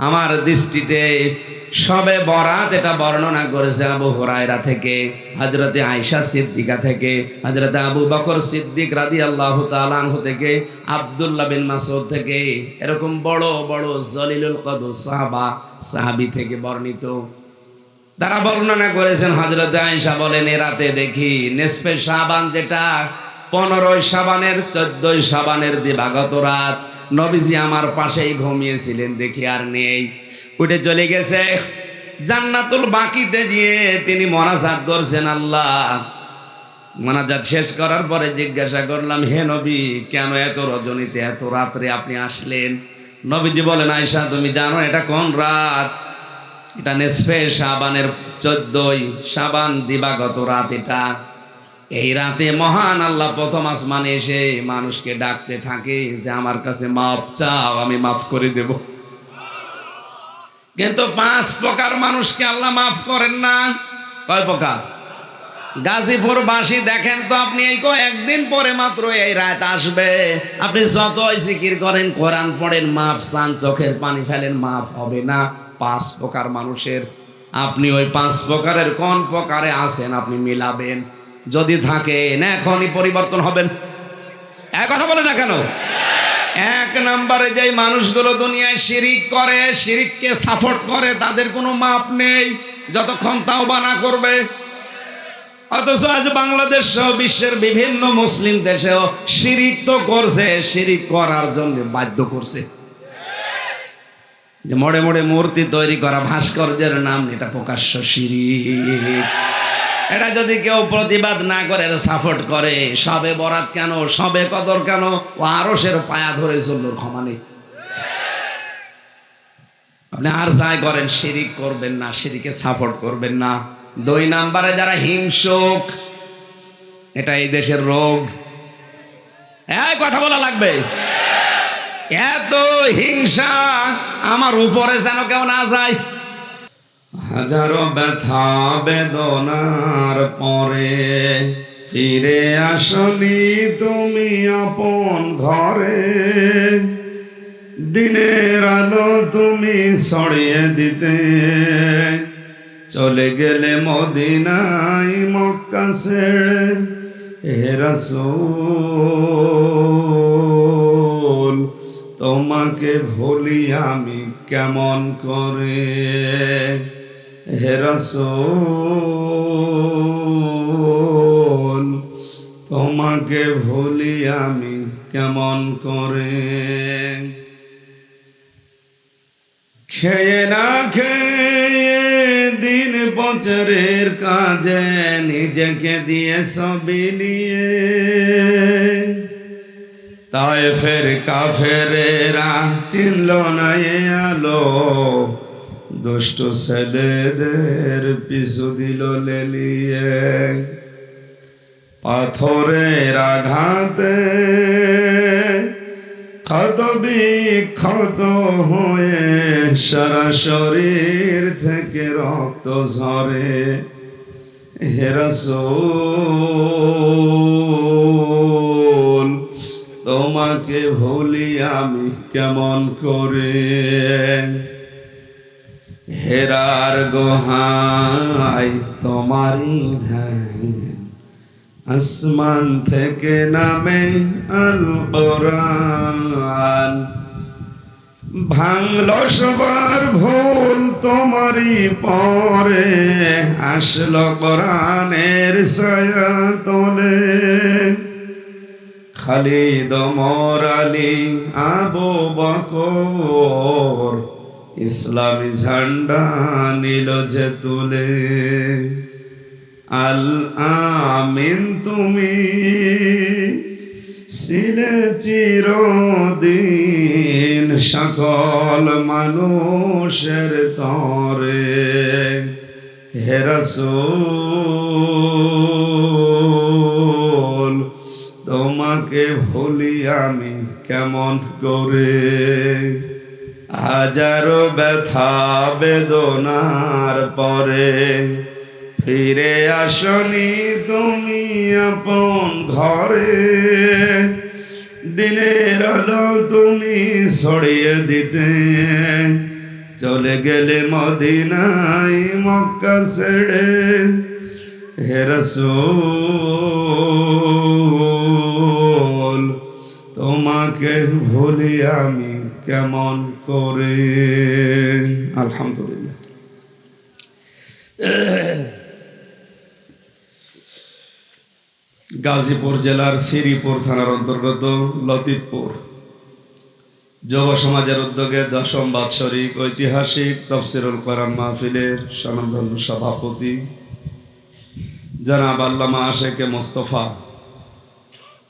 আমার দৃষ্টিতে শবে বরাত এটা বর্ণনা করেছে আবু হুরায়রা থেকে, হযরতে আয়েশা সিদ্দিকা থেকে, হযরতে আবু বকর সিদ্দিক রাদিয়াল্লাহু তাআলা আনহু থেকে, আব্দুল্লাহ বিন মাসউদ থেকে, এরকম বড় বড় জলিলুল কদর সাহাবী থেকে বর্ণিত। তারা বর্ণনা করেছেন, হযরতে আয়েশা বলেন এ রাতে দেখি নিসফে শাবান, যেটা 15 শাবানের 14 শাবানের দিবাগত রাত, নবীজি আমার পাশেই ঘুমিয়েছিলেন, দেখি আর নেই, উঠে চলে গেছে জান্নাতুল বাকিতে গিয়ে তিনি মোনাজাত করছেন। আল্লাহ, মোনাজাত শেষ করার পরে জিজ্ঞাসা করলাম, হে নবী, কেন এত রজনীতে এত রাত্রে আপনি আসলেন? নবীজি বলেন, আয়েশা তুমি জানো এটা কোন রাত? এটা নিসফে শাবানের 14 শাবান দিবাগত রাত। এটা এই রাতে মহান আল্লাহ প্রথম আসমানে এসে মানুষকে ডাকতে থাকে যে আমার কাছে মাপ চাও, আমি মাফ করে দেব। কিন্তু 5 প্রকার মানুষকে আল্লাহ মাফ করেন না। কয় প্রকার? গাজীপুরবাসী দেখেন তো, আপনি এই কয়েকদিন পরে মাত্র এই রাত আসবে, আপনি যতই জিকির করেন, কোরআন পড়েন, মাপ চান, চোখের পানি ফেলেন, মাফ হবে না। 5 প্রকার মানুষের, আপনি ওই 5 প্রকারের কোন প্রকারে আছেন আপনি মিলাবেন। যদি থাকেন এখনই পরিবর্তন হবেন। এক কথা বলে না কেন? 1 নম্বরে যে মানুষগুলো দুনিয়ায় শিরিক করে, শিরিককে সাপোর্ট করে, তাদের কোনো মাপ নেই যতক্ষণ তাওবা না করবে। অথচ আজ বাংলাদেশ সহ বিশ্বের বিভিন্ন মুসলিম দেশেও শিরিক তো করছে, শিরিক করার জন্য বাধ্য করছে। যে মোড়ে মোড়ে মূর্তি তৈরি করা, ভাস্কর্যের নাম, এটা প্রকাশ্য শিরিক। এটা যদি কেউ প্রতিবাদ না করে, সাপোর্ট করে, সবে বরাত কেন, সবে কদর কেন, ও আরশের পায়া ধরে চললোর ক্ষমা নেই। আপনি আর যাই করেন শিরিক করবেন না, শিরিকে সাপোর্ট করবেন না। 2 নম্বরে যারা হিংসুক, এটা এই দেশের রোগ। এই কথা বলা লাগবে, এত হিংসা আমার উপরে যেন কেউ না যায়। হাজারো ব্যথা বেদনার পরে ফিরে আসনি তুমি আপন ঘরে, দিনের আলো তুমি ছড়িয়ে দিতে চলে গেলে মদিনায় মক্কা ছেড়ে। হে রাসূল, তোমাকে ভুলি আমি কেমন করে? হে রাসূল, তোমাকে ভুলি আমি কেমন করে? খেয়ে না খেয়ে দিন বছরের কাজে নিজেকে দিয়ে ছবি নিয়ে, তায়েফের কাফেরেরা চিনল না এ আলো, দুষ্ট ছেলেদের পিছু দিল লেলিয়ে। পাথরের আঘাতে ক্ষত বিক্ষত হয়ে সারা শরীর থেকে রক্ত ঝরে। হে রাসূল, তোমাকে ভুলি আমি কেমন করে? হেরার গুহায় তোমারই ধ্যান, আসমান থেকে নামে আল কোরআন, ভাঙল সবার ভুল তোমারই পরে, আসলো কোরআনের ছায়া তলে। খালিদ, ওমর, আলী, আবু বকর ইসলামী ঝান্ডা নিল যে তুলে। আল আমিন তুমি ছিলে চিরদিন সকল মানুষের তরে। হে রাসূল, তোমাকে ভুলি আমি কেমন করে? হাজারো ব্যথা বেদনার পরে ফিরে আসনি তুমি আপন ঘরে, দিনের আলো তুমি ছড়িয়ে দিতে চলে গেলে মদিনায় মক্কা ছেড়ে হে রাসূল তোমাকে ভুলি আমি কেমন করে। আলহামদুলিল্লাহ। গাজীপুর জেলার শ্রীপুর থানার অন্তর্গত লতিফপুর যুব সমাজের উদ্যোগে 10ম বাৎসরিক ঐতিহাসিক তাফসীরুল কোরআন মাহফিলের স্বনামধন্য সভাপতি জনাব আল্লামা আশেকে মোস্তফা,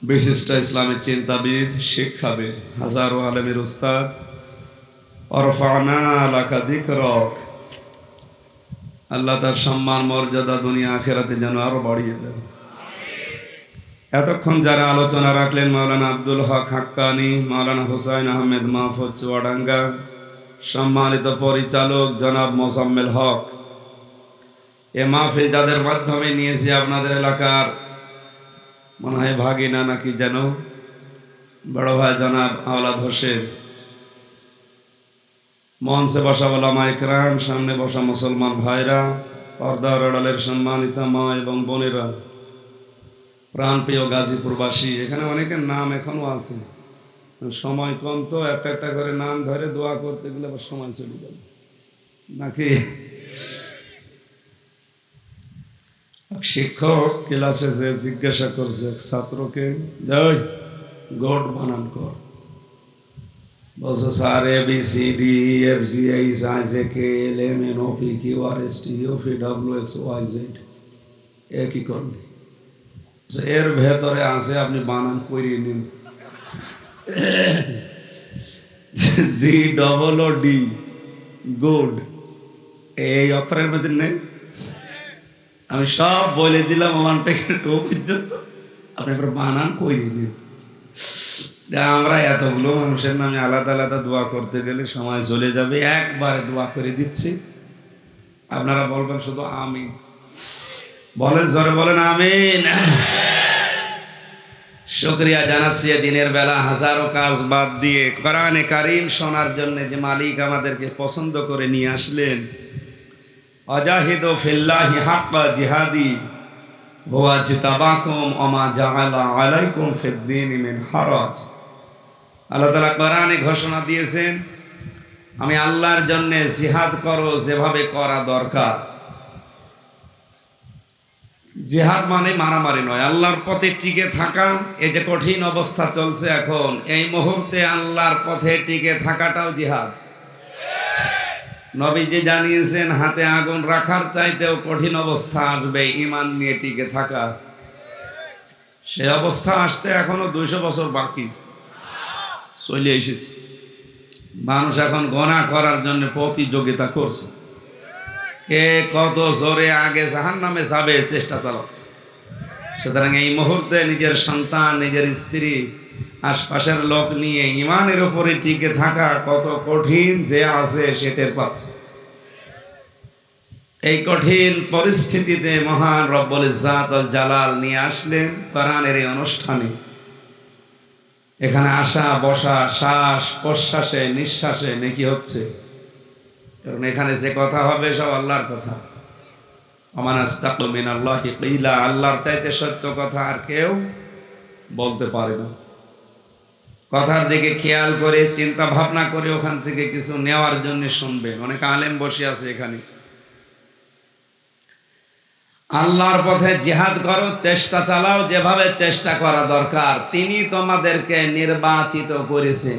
বিশিষ্ট ইসলামী চিন্তাবিদ, শিক্ষাবিদ, হাজারো আলেমের উস্তাদ, ওরফানা লাকা যিকরক, আল্লাহ তার সম্মান মর্যাদা দুনিয়া আখিরাতে যেন আরো বাড়িয়ে দেন। এতক্ষণ যারা আলোচনা রাখলেন মাওলানা আব্দুল হক হাক্কানি, মাওলানা হুসাইন আহমেদ মাহফুজ চুয়াডাঙ্গা, সম্মানিত পরিচালক জনাব মোসাম্মেল হক, এ মাহফিল যাদের মাধ্যমে নিয়েছি আপনাদের এলাকার মনে হয় ভাগিনা নাকি যেন বড় ভাই জনাব আওলাদ হোসেন, মঞ্চে বসা ওলামা ইকরাম, সামনে বসা মুসলমান ভাইরা, পর্দার আড়ালের সম্মানিত মা এবং বোনেরা, প্রাণপ্রিয় গাজীপুরবাসী, এখানে অনেকের নাম এখনো আছে, সময় কম তো একটা একটা করে নাম ধরে দোয়া করতে গেলে আবার সময় চলে যাবে নাকি। শিক্ষক ক্লাসে যে জিজ্ঞাসা করছে ছাত্রকে, যাই গড বানান কর, বলছে sir ABCD FGH IJK LMN OP QRST UVWXYZ একই করবে, এর ভেতরে আছে আপনি বানান করিয়ে নিন GOOD গুড, এই অক্ষরের মধ্যে নেই। আমি সব বলে দিলাম ওয়ান থেকে 2 পর্যন্ত, আপনি বানান করিয়ে নিন। আমরা এতগুলো মানুষের নামে আলাদা আলাদা দোয়া করতে গেলে সময় চলে যাবে, একবারে দোয়া করে দিচ্ছি, আপনারা বলবেন শুধু আমিন, বলেন জোরে বলেন আমিন। শুকরিয়া জানাচ্ছি দিনের বেলা হাজারো কাজ বাদ দিয়ে কোরআনে কারীম শোনার জন্য যে মালিক আমাদেরকে পছন্দ করে নিয়ে আসলেন। অজাহিদু ফিল্লাহি হাক্কা জিহাদি হুয়া জিতাবাকুম ওমা জাআলা আলাইকুম ফিদ্দীনি মিন হারাজ। আল্লাহ তাআলা কোরআনে ঘোষণা দিয়েছেন, আমি আল্লাহর জন্য জিহাদ করো যেভাবে করা দরকার। জিহাদ মানে মারামারি নয়, আল্লাহর পথে টিকে থাকা। এই যে কঠিন অবস্থা চলছে এখন, এই মুহূর্তে আল্লাহর পথে টিকে থাকাটাও জিহাদ। নবীজি জানিয়েছেন হাতে আগুন রাখার চাইতেও কঠিন অবস্থা আসবে ঈমান নিয়ে টিকে থাকা। সে অবস্থা আসতে এখনো 200 বছর বাকি, চলে এসেছে। মানুষ এখন গুনাহ করার জন্য প্রতিযোগিতা করছে, কে কত জোরে আগে জাহান্নামে যাবে চেষ্টা চালাচ্ছে। সুতরাং এই মুহূর্তে নিজের সন্তান, নিজের স্ত্রী, আশপাশের লোক নিয়ে ঈমানের উপরে টিকে থাকা কত কঠিন যে আছে সেটা পাচ্ছে। এই কঠিন পরিস্থিতিতে মহান রব্বুল ইজ্জাত ওয়াল জালাল নিয়ে আসলেন কোরআনের এই অনুষ্ঠানে। এখানে আসা বসা, শ্বাস প্রশ্বাসে নিঃশ্বাসে নেকি হচ্ছে, কারণ এখানে যে কথা হবে সব আল্লাহর কথা। ওমান আস্তাকু মিনাল্লাহি কিলা, আল্লাহর চাইতে সত্য কথা আর কেউ বলতে পারে না। কথার দিকে খেয়াল করে চিন্তা ভাবনা করে ওখান থেকে কিছু নেওয়ার জন্য শুনবেন। অনেক আলেম বসে আছে এখানে। আল্লাহর পথে জিহাদ করো, চেষ্টা চালাও যেভাবে চেষ্টা করা দরকার। তিনি তোমাদেরকে নির্বাচিত করেছে।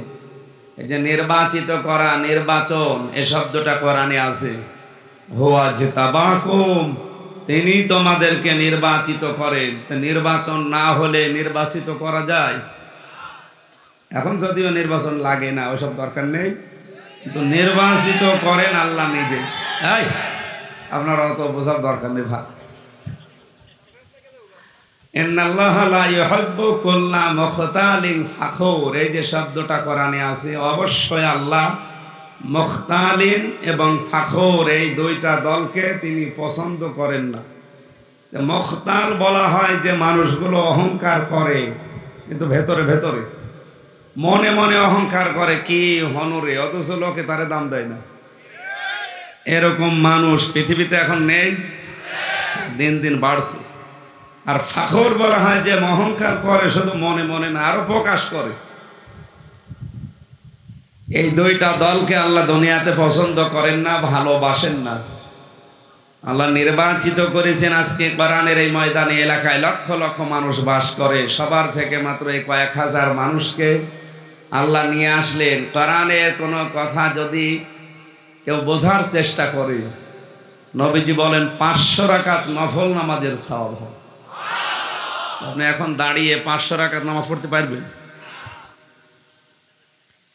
এই যে নির্বাচিত করা, নির্বাচন, এই শব্দটা কোরআনে আছে। হুয়া জিতাবাকুম, তিনি তোমাদেরকে নির্বাচিত করেন। নির্বাচন না হলে নির্বাচিত করা যায়? এখন যদিও নির্বাচন লাগে না, ওসব দরকার নেই, কিন্তু নির্বাচিত করেন আল্লাহ নিজে। এই আপনারা অত বোঝার দরকার নেই ভাই। ইন্নাল্লাহা লা ইউহিব্বু কুল্লা মুখতালিন ফাখুর, এই যে শব্দটা কোরআনে আছে, অবশ্যই আল্লাহ মুখতালিন এবং ফাখুর এই দুইটা দলকে তিনি পছন্দ করেন না। মুখতাল বলা হয় যে মানুষগুলো অহংকার করে, কিন্তু ভেতরে ভেতরে মনে মনে অহংকার করে, কি হনরে, অথচ লোকে তারে দাম দেয় না। এরকম মানুষ পৃথিবীতে এখন নেই, দিন দিন বাড়ছে। আর ফখর বলা হয় যে অহংকার করে, শুধু মনে মনে না, আরো প্রকাশ করে। এই দুইটা দলকে আল্লাহ দুনিয়াতে পছন্দ করেন না, ভালোবাসেন না। আল্লাহ নির্বাচিত করেছেন আজকে কোরআনের এই ময়দানে এলাকায় লক্ষ লক্ষ মানুষ বাস করে, সবার থেকে মাত্র এই কয়েক হাজার মানুষকে আল্লাহ নিয়ে আসলেন। কোরআনের কোনো কথা যদি কেউ বোঝার চেষ্টা করে, নবীজি বলেন 500 রাকাত নফল নামাজের সওয়াব হয়। আপনি এখন দাঁড়িয়ে 500 রাকাত নামাজ পড়তে পারবেন?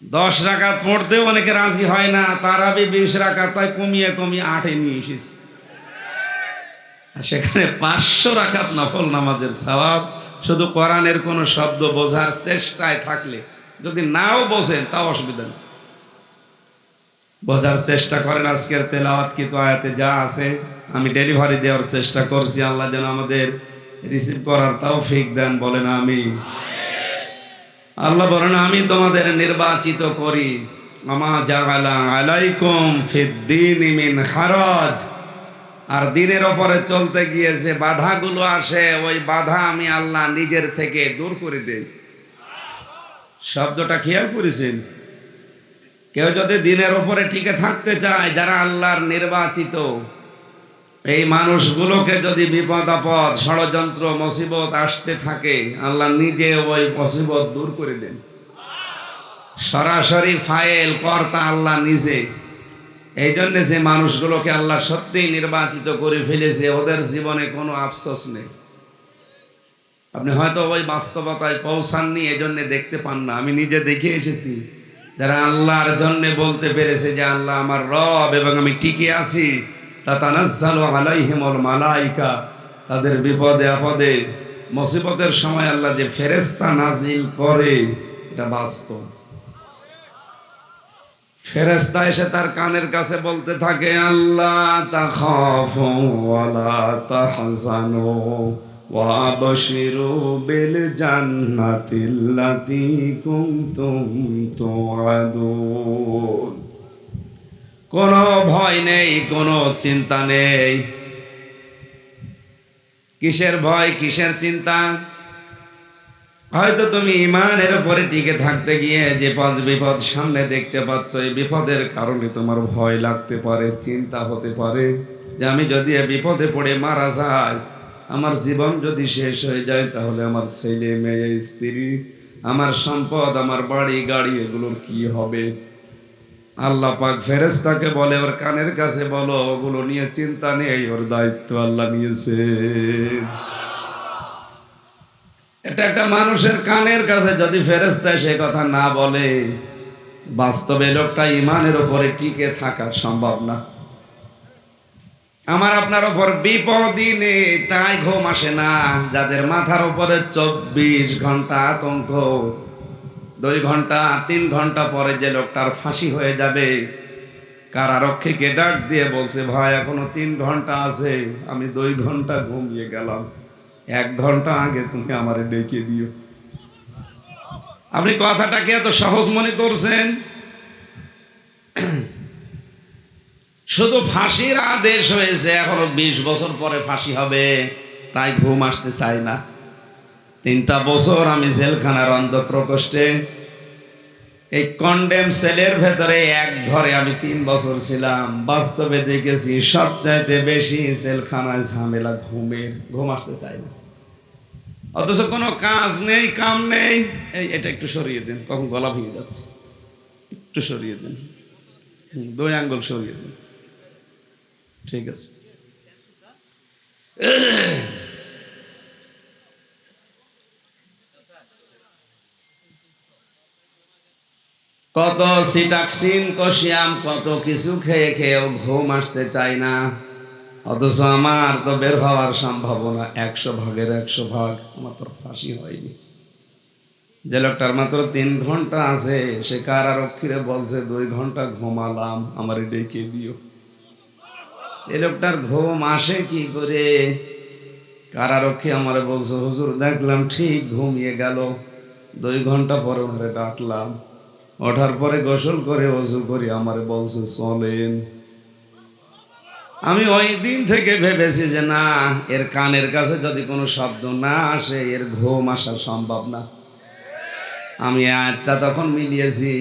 10 রাকাত পড়তেও অনেকে রাজি হয় না, তারাবি 20 রাকাত, তাই কমিয়ে কমিয়ে 8-এ নিয়ে এসেছে। সেখানে 500 রাকাত নফল নামাজের সওয়াব শুধু কোরআনের কোনো শব্দ বোঝার চেষ্টায় থাকলে। যদি নাও বোঝেন তাও অসুবিধা নেই, বোঝার চেষ্টা করেন। আজকের তেলাওয়াতকৃত আয়াতে যা আছে আমি ডেলিভারি দেওয়ার চেষ্টা করছি। আল্লাহ যেন আমাদের রিসিভ করার তৌফিক দেন, বলেন আমিন। আল্লাহ বলেন আমি তোমাদের নির্বাচিত করি, আমা জাআলা আলাইকুম ফিদ্দীনি মিন হারাজ। আর দিনের ওপরে চলতে গিয়ে যে বাধাগুলো আসে, ওই বাধা আমি আল্লাহ নিজের থেকে দূর করে দেই। শব্দটা খেয়াল করেছেন? কেউ যদি দিনের ওপরে টিকে থাকতে চায়, যারা আল্লাহর নির্বাচিত, এই মানুষগুলোকে যদি বিপদ আপদ, ষড়যন্ত্র, মুসিবত আসতে থাকে, আল্লাহ নিজে ওই মুসিবত দূর করে দেন। সরাসরি ফাইল কর্তা আল্লাহ নিজে। এই জন্য যে মানুষগুলোকে আল্লাহ সত্যিই নির্বাচিত করে ফেলেছে, ওদের জীবনে কোনো আফসোস নেই। আপনি হয়তো ওই বাস্তবতায় পৌঁছাননি, এই জন্য দেখতে পান না। আমি নিজে দেখে এসেছি যারা আল্লাহর জন্য বলতে পেরেছে যে আল্লাহ আমার রব এবং আমি টিকে আছি, তাতানাজ্জালু আলাইহিমুল মালাইকা, তাদের বিপদে আপদে মুসিবতের সময় আল্লাহ যে ফেরেশতা নাজিল করে, এটা বাস্তব। ফেরেশতা এসে তার কানের কাছে বলতে থাকে, আল্লাহ তাখাফু ওয়ালা তাহজানু ওয়া আবশিরু বিল জান্নাতিল্লাতী কুনতুম তুআদুন। কোনো ভয় নেই, কোনো চিন্তা নেই। কিসের ভয়, কিসের চিন্তা? হয়তো তুমি ইমানের উপরে টিকে থাকতে গিয়ে যে বিপদ সামনে দেখতে পাচ্ছ, এই বিপদের কারণে তোমার ভয় লাগতে পারে, চিন্তা হতে পারে যে আমি যদি বিপদে পড়ে মারা যাই, আমার জীবন যদি শেষ হয়ে যায়, তাহলে আমার ছেলে মেয়ে, স্ত্রী, আমার সম্পদ, আমার বাড়ি গাড়ি, এগুলোর কি হবে? আল্লাহ পাক ফেরেশতাকে বলে, ওর কানের কাছে বলো, ওগুলো নিয়ে চিন্তা নেই, ওর দায়িত্ব আল্লাহ নিয়েছে। এটা একটা মানুষের কানের কাছে যদি ফেরেশতা সে কথা না বলে, বাস্তবে লোকটা ইমানের উপরে টিকে থাকা সম্ভব না। আমার আপনার উপর বিপদই নেই, তাই ঘুম আসে না। যাদের মাথার উপরে 24 ঘন্টা আতঙ্ক, 2 ঘন্টা 3 ঘন্টা পরে যে লোকটার ফাঁসি হয়ে যাবে, কারারক্ষীকে ডাক দিয়ে বলছে, ভাই এখনো 3 ঘন্টা আছে, আমি 2 ঘন্টা ঘুমিয়ে গেলাম, 1 ঘন্টা আগে তুমি আমারে ডেকে দিও। আপনি কথাটাকে এত সহজ মনে করছেন? শুধু ফাঁসির আদেশ হয়েছে, এখনো 20 বছর পরে ফাঁসি হবে, তাই ঘুম আসতে চাই না। 3টা বছর আমি জেলখানার অন্ধপ্রকোষ্ঠে, এই কন্ডেম সেলের ভেতরে এক ঘরে আমি 3 বছর ছিলাম। বাস্তবে দেখেছি সবচাইতে বেশি জেলখানায় ঝামেলা ঘুমের। ঘুম আসতে চাই না, অথচ কোনো কাজ নেই, কাম নেই। এটা একটু সরিয়ে দেন, কখন গলা ভেঙে যাচ্ছে, একটু সরিয়ে দেন, 2 আঙ্গুল সরিয়ে দেন, ঠিক আছে। কত সিটাক্সিন, কশিয়াম, কত কিছু খেয়ে খেয়েও ঘুম আসতে চাই না, অথচ আমার তো বের হওয়ার সম্ভাবনা 100 ভাগের 100 ভাগ। আমার তো ফাঁসি হয়নি। যে লোকটার মাত্র 3 ঘন্টা আছে, সে কারারক্ষীরে বলছে 2 ঘন্টা ঘুমালাম, আমার ডেকে দিও। এই লোকটার ঘুম আসে কি করে? কারারক্ষী আমারে বলছে, হুজুর দেখলাম ঠিক ঘুমিয়ে গেল, 2 ঘন্টা পরে ওনারে ডাকলাম, ওঠার পরে গোসল করে ওযু করে আমারে বলছে চলেন। আমি ওই দিন থেকে ভেবেছি যে না, এর কানের কাছে যদি কোনো শব্দ না আসে এর ঘুম আসা সম্ভব না। আমি আয়াতটা তখন মিলিয়েছি,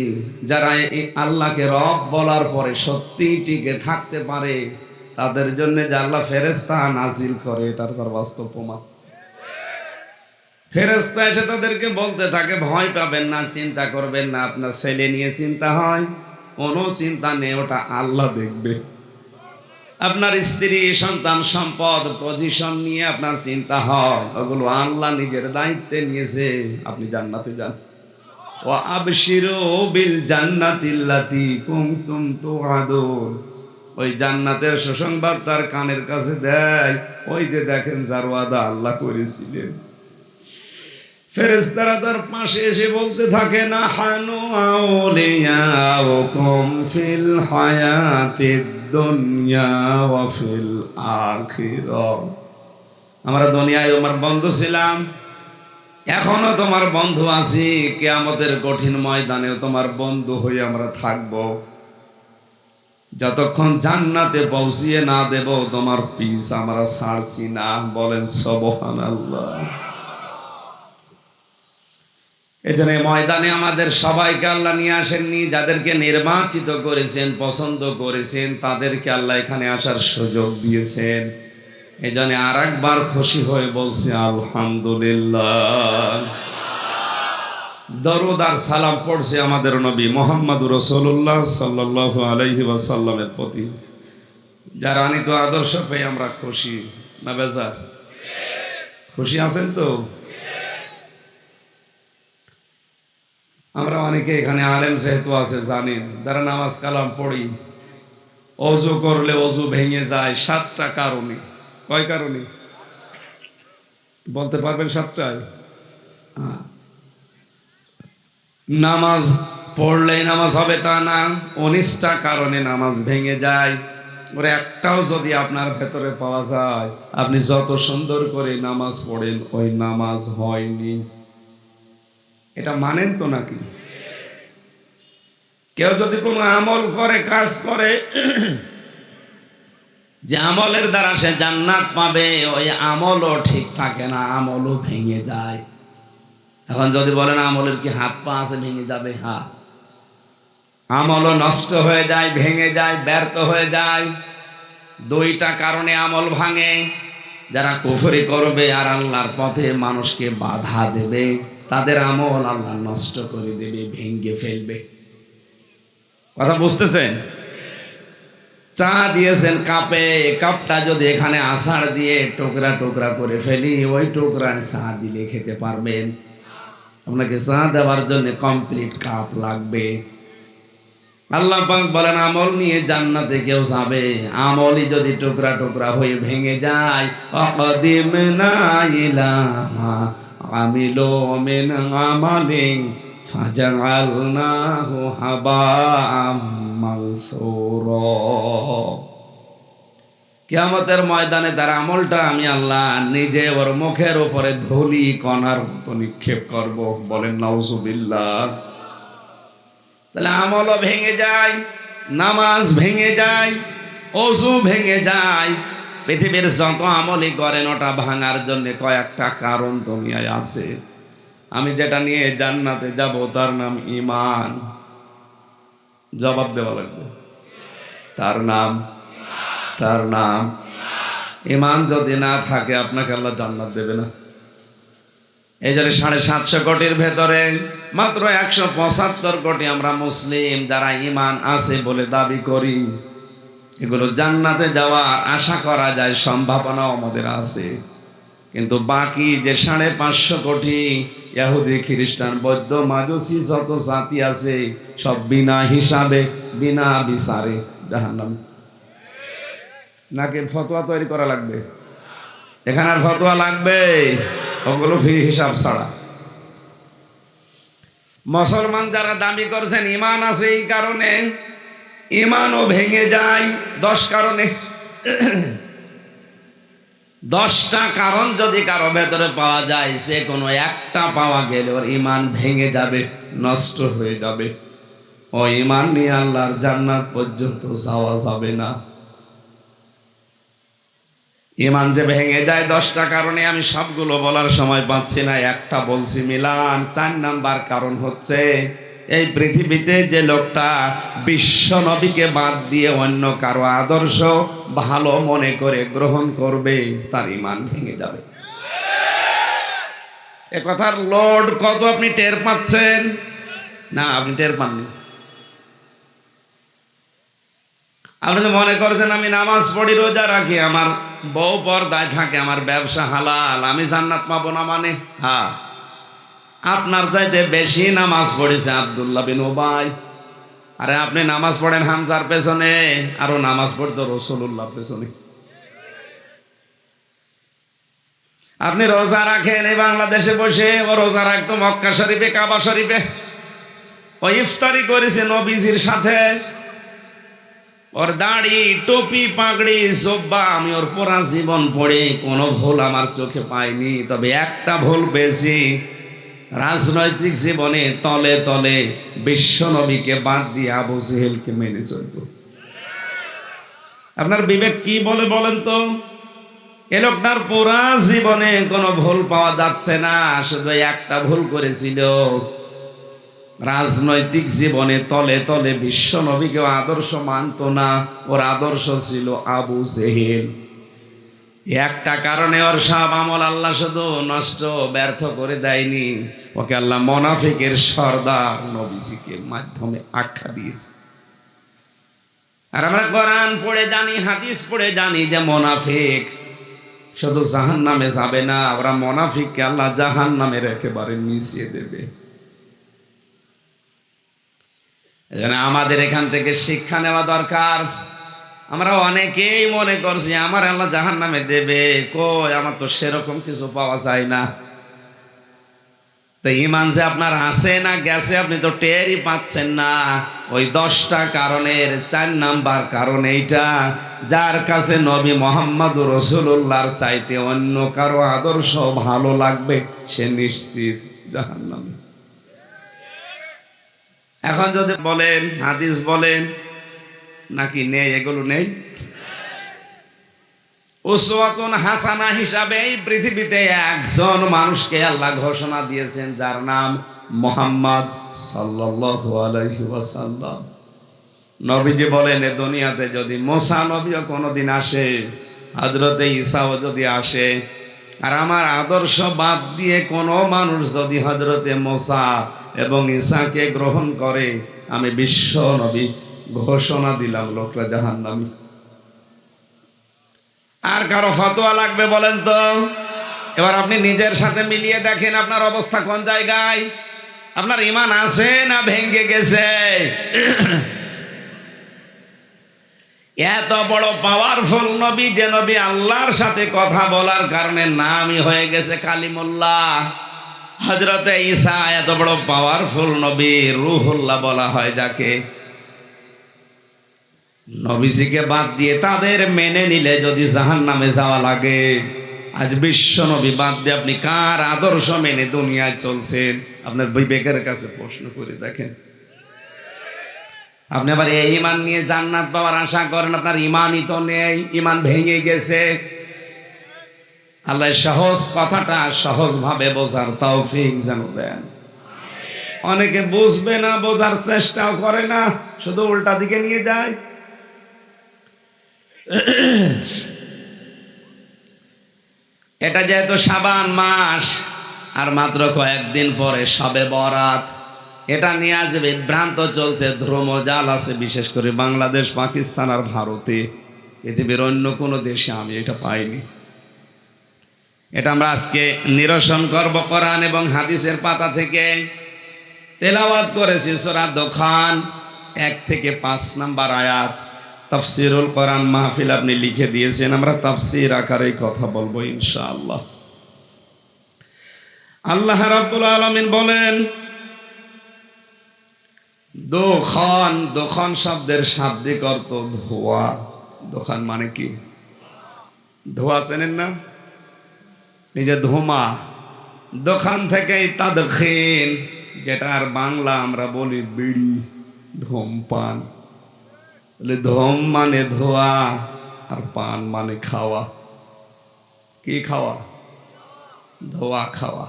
যারা এই আল্লাহকে রব বলার পরে সত্যি টিকে থাকতে পারে তাদের জন্য যে আল্লাহ ফেরেশতা নাজিল করে তার বাস্তব প্রমাণ। ফেরেশতা এসে তাদেরকে বলতে থাকে, ভয় পাবেন না, চিন্তা করবেন না। আপনার ছেলে নিয়ে চিন্তা হয়, কোনো চিন্তা নেই, ওটা আল্লাহ দেখবে। আপনার স্ত্রী, সন্তান, সম্পদ, পজিশন নিয়ে আপনার চিন্তা হয়, ওগুলো আল্লাহ নিজের দায়িত্বে নিয়েছে। আপনি জান্নাতে যান। ওয়া আবশিরু বিল জান্নাতিল্লাতী কুনতুম তুআদুন। ওই জান্নাতের সুসংবাদ তার কানের কাছে দেয়, ওই যে দেখেন যার ওয়াদা আল্লাহ করেছিলেন। ফেরেশতারা তার পাশে এসে বলতে থাকে, না হানু আউলিয়াউকুম ফিল হায়াতিদ দুনিয়া ওয়া ফিল আখিরাহ। আমরা দুনিয়ায় তোমার বন্ধু ছিলাম, এখনো তোমার বন্ধু আছি, কিয়ামতের কঠিন ময়দানেও তোমার বন্ধু হয়ে আমরা থাকব। যতক্ষণ জান্নাতে পৌঁছিয়ে না দেব তোমার পিছ আমরা ছাড়ছি না। বলেন সুবহানাল্লাহ। এজন্য ময়দানে আমাদের সবাইকে আল্লাহ নিয়ে আসেননি। যাদেরকে নির্বাচিত করেছেন, পছন্দ করেছেন, তাদেরকে আল্লাহ এখানে আসার সুযোগ দিয়েছেন। এজন্য আর একবার খুশি হয়ে বলছি আলহামদুলিল্লাহ। দরুদ আর সালাম পড়ছে আমাদের নবী মুহাম্মদুর রাসূলুল্লাহ সাল্লাল্লাহু আলাইহি ওয়াসাল্লামের প্রতি, যার আনিত আদর্শ পেয়ে আমরা খুশি না বেজার? খুশি আছেন তো? আমরা অনেকে এখানে আলেম যেহেতু আছে জানেন, যারা নামাজ কালাম পড়ি, অজু করলে অজু ভেঙে যায় 7টা কারণে। কয় কারণে বলতে পারবেন? 7টায়। নামাজ পড়লে নামাজ হবে তা না, 19টা কারণে নামাজ ভেঙে যায়। ওর একটাও যদি আপনার ভেতরে পাওয়া যায়, আপনি যত সুন্দর করে নামাজ পড়েন ওই নামাজ হয়নি। এটা মানেন তো নাকি? কেউ যদি কোনো আমল করে, কাজ করে, যে আমলের দ্বারা সে জান্নাত পাবে, ওই আমলও ঠিক থাকে না, আমলও ভেঙে যায়। এখন যদি বলেন আমলের কি হাত পা আছে, ভেঙে যাবে? হ্যাঁ, আমলও নষ্ট হয়ে যায়, ভেঙে যায়, ব্যর্থ হয়ে যায়। 2টা কারণে আমল ভাঙে। যারা কুফরি করবে আর আল্লাহর পথে মানুষকে বাধা দেবে, তাদের আমল আল্লাহ নষ্ট করে দেবে, ভেঙে ফেলবে। কথা বুঝতেছেন? চা দিয়েছেন কাপে, কাপটা যদি এখানে আষাঢ় দিয়ে টুকরা টুকরা করে ফেলি, ওই টুকরায় চা দিলে খেতে পারবেন? আপনাকে চা দেওয়ার জন্য কমপ্লিট কাপ লাগবে। আল্লাহ পাক বলেন, আমল নিয়ে জান্নাতে কেউ যাবে, আমলই যদি টুকরা টুকরা হয়ে ভেঙে যায়। অকদিমনা ইলা মা আমিলু মিন আমালিন ফাজআলনাহু হাবাআম মানসুরা। কিয়ামতের ময়দানে তার আমলটা আমি আল্লাহ নিজে ওর মুখের উপরে ধুলি কণার মতো নিক্ষেপ করব। বলেন নাউজুবিল্লাহ। তাহলে আমলও ভেঙে যায়, নামাজ ভেঙে যায়, ওযু ভেঙে যায়। পৃথিবীর যত আমলই করেন ওটা ভাঙার জন্য কয়েকটা কারণ দুনিয়ায় আছে। আমি যেটা নিয়ে জান্নাতে যাব তার নাম ঈমান। জবাব দেওয়া লাগবে। তার নাম ঈমান। যদি না থাকে আপনাকে আল্লাহ জান্নাত দেবে না। এই জন্য 750 কোটির ভেতরে মাত্র 175 কোটি আমরা মুসলিম যারা ঈমান আছে বলে দাবি করি। এগুলো জান্নাতে যাওয়ার আশা করা যায়, সম্ভাবনাও আমাদের আছে। কিন্তু বাকি যে 550 কোটি ইহুদি, খ্রিস্টান, বৌদ্ধ, মাজুসি যত জাতি আছে, সব বিনা হিসাবে, বিনা বিচারে জাহান্নাম। নাকি ফতোয়া তৈরি করা লাগবে? এখানে আর ফতোয়া লাগবে? ওগুলো ফি হিসাব ছাড়া। মুসলমান যারা দাবি করছেন ঈমান আছে, এই কারণে ঈমানও ভেঙে যায় 10 কারণে। 10টা কারণ যদি কারো ভেতরে পাওয়া যায়, সে কোনো একটা পাওয়া গেলে ওর ঈমান ভেঙে যাবে, নষ্ট হয়ে যাবে। ও ঈমান নিয়ে আল্লাহর জান্নাত পর্যন্ত যাওয়া যাবে না। ইমান যে ভেঙে যায় 10টা কারণে, আমি সবগুলো বলার সময় পাচ্ছি না, একটা বলছি মিলান। 4 নাম্বার কারণ হচ্ছে এই পৃথিবীতে যে লোকটা বিশ্ব নবীকে বাদ দিয়ে অন্য কারো আদর্শ ভালো মনে করে গ্রহণ করবে, তার ইমান ভেঙে যাবে। এ কথার লোড কত আপনি টের পাচ্ছেন? না, আপনি টের পাননি। আপনি তো মনে করছেন আমি নামাজ পড়ি, রোজা রাখি, আমার বউ পর্দায় থাকে, আমার ব্যবসা হালাল, আমি জান্নাত পাবো না। মানে হ্যাঁ, আপনার চাইতে বেশি নামাজ পড়েছে আব্দুল্লাহ বিন উবাই। আরে আপনি নামাজ পড়েন হামজার পেছনে, আরো নামাজ পড়তো রাসূলুল্লাহর পেছনে। আপনি রোজা রাখেন এই বাংলাদেশে বসে, ও রোজা রাখতো মক্কা শরীফে, কাবা শরীফে, ও ইফতারি করেছে নবীজির সাথে। ওর দাড়ি, টুপি, পাগড়ি, জুব্বা, আমি ওর পুরা জীবন পড়ে কোনো ভুল আমার চোখে পাইনি। তবে একটা ভুল পেয়েছি, রাজনৈতিক জীবনে তলে তলে বিশ্ব নবীকে বাদ দিয়ে আবু জেহেলকে মেনে চলত। আপনার বিবেক কি বলে বলেন তো? এ লোকটার পুরা জীবনে কোনো ভুল পাওয়া যাচ্ছে না, শুধু একটা ভুল করেছিল, রাজনৈতিক জীবনে তলে তলে বিশ্ব নবীকে আদর্শ মানত না, ওর আদর্শ ছিল আবু জেহেল। একটা কারণে ওর সব আমল আল্লাহ শুধু নষ্ট, ব্যর্থ করে দেয়নি, ওকে আল্লাহ মুনাফিকের সর্দার নবীজিকে মাধ্যমে আখ্যা দিয়েছে। আর আমরা কোরআন পড়ে জানি, হাদিস পড়ে জানি যে মুনাফিক শুধু জাহান্নামে যাবে না, ওরা মুনাফিককে আল্লাহ জাহান্নামের একেবারে মিশিয়ে দেবে। এজন্য আমাদের এখান থেকে শিক্ষা নেওয়া দরকার। আমরা অনেকেই মনে করছি আমার আল্লাহ জাহান্নামে দেবে, কই আমার তো সেরকম কিছু পাওয়া যায় না। তো ঈমান যে আপনার আছে না গেছে আপনি তো টেরই পাচ্ছেন না। ওই 10টা কারণের 4 নাম্বার কারণ এইটা, যার কাছে নবী মুহাম্মদুর রাসূলুল্লাহর চাইতে অন্য কারো আদর্শ ভালো লাগবে, সে নিশ্চিত জাহান্নামে। এখন যদি বলেন হাদিস বলেন নাকি নেই, এগুলো নেই। উসওয়াতুন হাসানা হিসাবে এই পৃথিবীতে একজন মানুষকে আল্লাহ ঘোষণা দিয়েছেন, যার নাম মুহাম্মদ সাল্লাল্লাহু আলাইহি ওয়াসাল্লাম। নবীজি বলেন, এ দুনিয়াতে যদি মুসা নবীও কোনোদিন আসে, হযরতে ঈসাও যদি আসে, আর আমার আদর্শ বাদ দিয়ে কোনো মানুষ যদি হযরতে মুসা এবং ঈসাকে গ্রহণ করে, আমি বিশ্ব নবী ঘোষণা দিলাম লোকটা জাহান্নামী। আর কারো ফতোয়া লাগবে বলেন তো? এবার আপনি নিজের সাথে মিলিয়ে দেখেন আপনার অবস্থা কোন জায়গায়। আপনার ঈমান আছে না ভেঙে গেছে? এত বড় পাওয়ারফুল নবী, যে নবী আল্লাহর সাথে কথা বলার কারণে নামই হয়ে গেছে কালিমুল্লাহ। হযরতে ঈসা এত বড় পাওয়ারফুল নবী, রূহুল্লাহ বলা হয় যাকে। নবীজিকে বাদ দিয়ে তাদের মেনে নিলে যদি জাহান্নামে যাওয়া লাগে, আজ বিশ্ব নবী বাদ দিয়ে আপনি কার আদর্শ মেনে দুনিয়ায় চলছেন? আপনার বিবেকের কাছে প্রশ্ন করে দেখেন। আপনি আবার এই ঈমান নিয়ে জান্নাত পাওয়ার আশা করেন, আপনার ঈমানই তো নেই, ঈমান ভেঙে গেছে। আল্লাহ সহজ কথাটা সহজভাবে বোঝার তৌফিক যেন দেন। অনেকে বুঝবে না, বোঝার চেষ্টাও করে না, শুধু উল্টা দিকে নিয়ে যায়। এটা যেহেতু শাবান মাস, আর মাত্র কয়েকদিন পরে শবে বরাত, এটা নিয়ে আজ বিভ্রান্ত চলছে, ধ্রুমজাল আছে, বিশেষ করে বাংলাদেশ, পাকিস্তান আর ভারতে। পৃথিবীর অন্য কোনো দেশে আমি এটা পাইনি। এটা আমরা আজকে নিরসন করব কোরআন এবং হাদিসের পাতা থেকে। তেলাওয়াত করেছি সূরা দোখান 1 থেকে 5 নাম্বার আয়াত। তাফসিরুল কোরআন মাহফিল আপনি লিখে দিয়েছেন, আমরা তাফসির আকারে কথা বলবো ইনশাআল্লাহ। আল্লাহ রাব্বুল আলামিন বলেন, দোখান, দোখান শব্দের শাব্দিক অর্থ ধোঁয়া। দোখান মানে কি? ধোঁয়া চেনেন না? এই যে ধোঁয়া, দোকান থেকেই তাদখিন, যেটার বাংলা আমরা বলি বিড়ি, ধূমপান। ধূম মানে ধোয়া, আর পান মানে খাওয়া। কি খাওয়া? ধোয়া খাওয়া।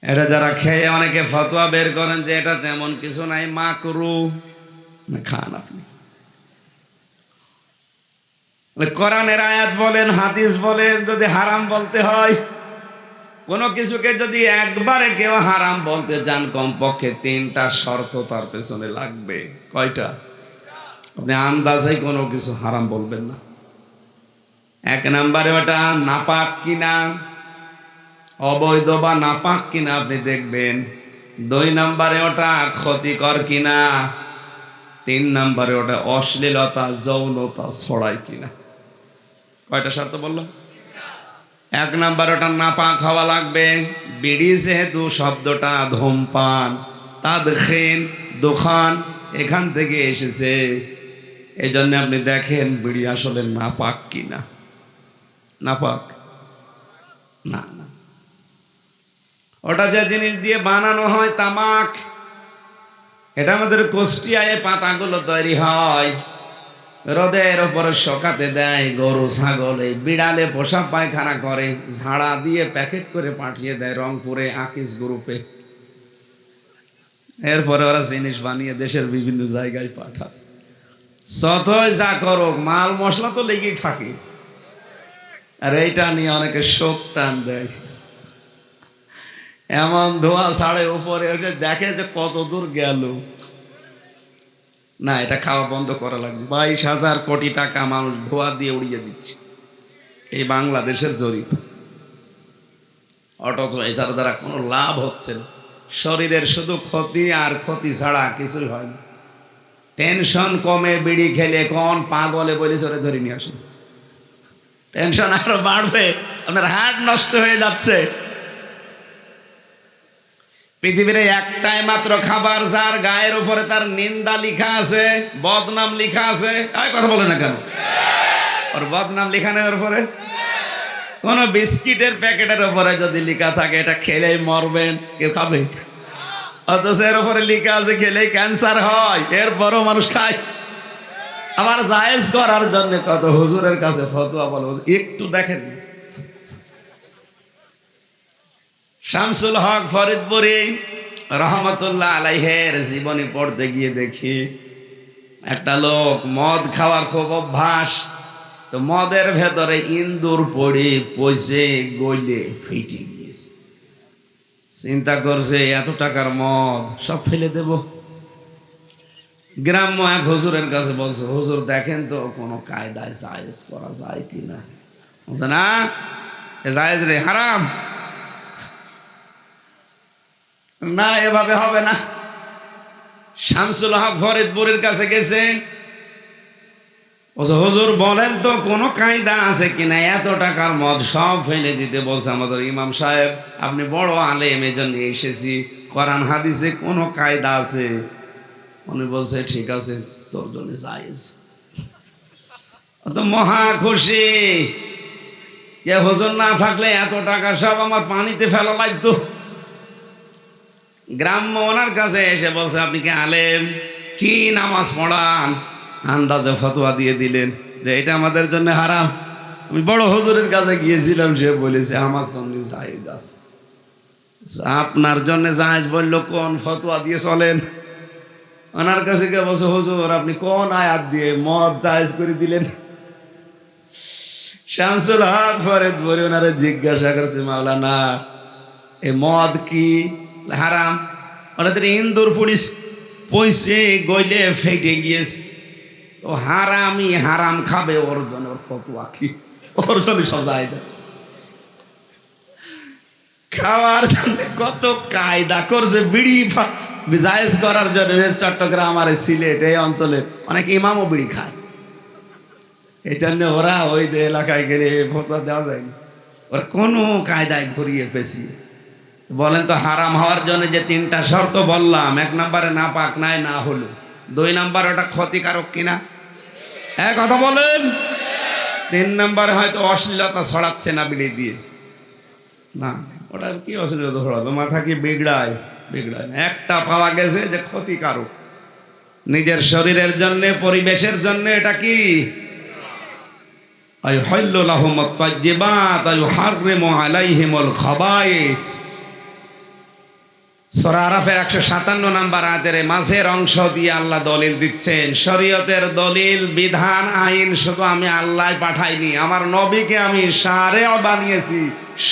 এটা যারা খেয়ে অনেকে ফতোয়া বের করেন যে এটা তেমন কিছু নাই, মাকরু, খান আপনি। কোরআনের আয়াত বলেন, হাদিস বলেন, যদি হারাম বলতে হয়, কোনো কিছুকে যদি একবারে কেউ হারাম বলতে চান, কমপক্ষে 3টা শর্ত তার পেছনে লাগবে। কয়টা? আপনি আন্দাজে কোনো কিছু হারাম বলবেন না। 1 নম্বরে ওটা নাপাক কিনা, অবৈধ বা নাপাক কিনা আপনি দেখবেন। 2 নম্বরে ওটা ক্ষতিকর কিনা। 3 নম্বরে ওটা অশ্লীলতা, যৌনতা ছড়ায় কিনা। কয়টা শর্ত বললাম? 1 নম্বর ওটা নাপাক হওয়া লাগবে। বিড়ি যেহেতু শব্দটা ধূমপান, তাদখিন, দোকান এখান থেকে এসেছে, এই জন্য আপনি দেখেন বিড়ি আসলে নাপাক কিনা। নাপাক না, না, ওটা যে জিনিস দিয়ে বানানো হয় তামাক, এটা আমাদের কুষ্টিয়ায় পাতাগুলো তৈরি হয়, রোদের ওপরে শোকাতে দেয়, গরু ছাগল এই বিড়ালে পোষা পায়খানা করে, ঝাড়া দিয়ে প্যাকেট করে পাঠিয়ে দেয় রংপুরে আকিস গ্রুপে। এরপরে ওরা জিনিস বানিয়ে দেশের বিভিন্ন জায়গায় পাঠায়। যতই যা করুক, মাল মশলা তো লেগেই থাকে। আর এইটা নিয়ে অনেকে শোক টান দেয়, এমন ধোঁয়া ছাড়ে উপরে, ওটা দেখে যে কত দূর গেল। না, এটা খাওয়া বন্ধ করা লাগবে। 22,000 কোটি টাকা মানুষ ধোঁয়া দিয়ে উড়িয়ে দিচ্ছে, এই বাংলাদেশের জরিপ। অথচ এছাড়া দ্বারা কোনো লাভ হচ্ছে না, শরীরের শুধু ক্ষতি আর ক্ষতি ছাড়া কিছুই হয় না। টেনশন কমে বিড়ি খেলে কোন পাগলে বলে চলে ধরে নিয়ে আসেন, টেনশন আরো বাড়বে, আপনার হার্ট নষ্ট হয়ে যাচ্ছে। পৃথিবীর একটাই মাত্র খাবার যার গায়ের উপরে তার নিন্দা লিখা আছে, বদনাম লিখা আছে। কথা বলে না কেন? ওর বদনাম লিখা নেই ওর উপরে। কোন বিস্কিটের প্যাকেটের উপরে যদি লিখা থাকে এটা খেলেই মরবেন, কেউ খাবে? অথচ এর উপরে লিখা আছে খেলেই ক্যান্সার হয়, এরপরও মানুষ খায়। আবার জায়েজ করার জন্য কত হুজুরের কাছে ফতোয়া বলো, একটু দেখেন। শামসুল হক ফরিদপুরি রহমতুল্লাহ আলাইহের জীবনী পড়তে গিয়ে দেখি একটা লোক মদ খাওয়ার খুব অভ্যাস, তো মদের ভেতরে ইন্দুর পড়ে পচে গলে ফেটে গিয়েছে। চিন্তা করছে এত টাকার মদ সব ফেলে দেব। গ্রাম্য এক হুজুরের কাছে বলছে, হুজুর দেখেন তো কোনো কায়দায় জায়েজ করা যায় কিনা। বলছে না, জায়েজ রে, হারাম। না, এভাবে হবে না। শামসুল হক ফরিদপুরের কাছে গেছে, হুজুর বলেন তো কোনো কায়দা আছে কিনা, এত টাকার মদ সব ফেলে দিতে বলছে আমাদের ইমাম সাহেব, আপনি বড় আলেম, এই জন্য এসেছি, কোরআন হাদিসে কোনো কায়দা আছে? উনি বলছে ঠিক আছে, তোর জন্য জায়েজ। তো মহা খুশি যে হুজুর না থাকলে এত টাকা সব আমার পানিতে ফেলা লাগতো। গ্রাম্য ওনার কাছে এসে বলছে, আপনি কি আলেম, কি নামাজ পড়ান? আন্দাজে ফতোয়া দিয়ে দিলেন যে এটা আমাদের জন্য হারাম। আমি বড় হুজুরের কাছে গিয়েছিলাম, সে বলেছে আমার সঙ্গে জায়েজ আছে। আপনার জন্য জায়েজ বললো, কোন ফতোয়া দিয়ে চলেন? ওনার কাছে গিয়ে বলছে, হুজুর আপনি কোন আয়াত দিয়ে মদ জায়েজ করে দিলেন? শামসুল হক ফরিদপুরি ওনারে জিজ্ঞাসা করছে, মাওলানা এ মদ কি হারাম? ওনাদের ইন্দুর পুলিশ পয়সে গইলে ফেটে গিয়েছে, তো হারামই হারাম খাবে, ওর জন্য ওর ফতোয়া কি? ওর জন্য সব যায় না। খাওয়ার জন্য কত কায়দা করছে, বিড়ি জায়েজ করার জন্য। চট্টগ্রাম আর সিলেট এই অঞ্চলে অনেক ইমামও বিড়ি খায়, এই জন্য ওরা ওই যে এলাকায় গেলে ফতোয়া দেওয়া যায়নি, ওরা কোনো কায়দায় ঘুরিয়ে পেঁচিয়ে। বলেন তো, হারাম হওয়ার জন্য যে 3টা শর্ত বললাম, 1 নম্বরে নাপাক নাই, না হলো। 2 নম্বরে ওটা ক্ষতিকারক কিনা, কথা বলেন। 3 নম্বরে হয়তো অশ্লীলতা ছড়াচ্ছে না বিড়ি দিয়ে, না ওটা কি অশ্লীলতা ছড়াবে, মাথা কি বিগড়ায়? বিগড়ায় না। একটা পাওয়া গেছে যে ক্ষতিকারক, নিজের শরীরের জন্য, পরিবেশের জন্য। এটা কি? আইয়ুহিল্লু লাহুমুত তাইয়্যিবাত ওয়া ইউহাররিমু আলাইহিমুল খাবায়েস। সূরা আরাফের 157 নম্বর আয়াতের মাঝের অংশ দিয়ে আল্লাহ দলিল দিচ্ছেন, শরীয়তের দলিল, বিধান, আইন শুধু আমি আল্লাহ পাঠাইনি, আমার নবীকে আমি শারেও বানিয়েছি,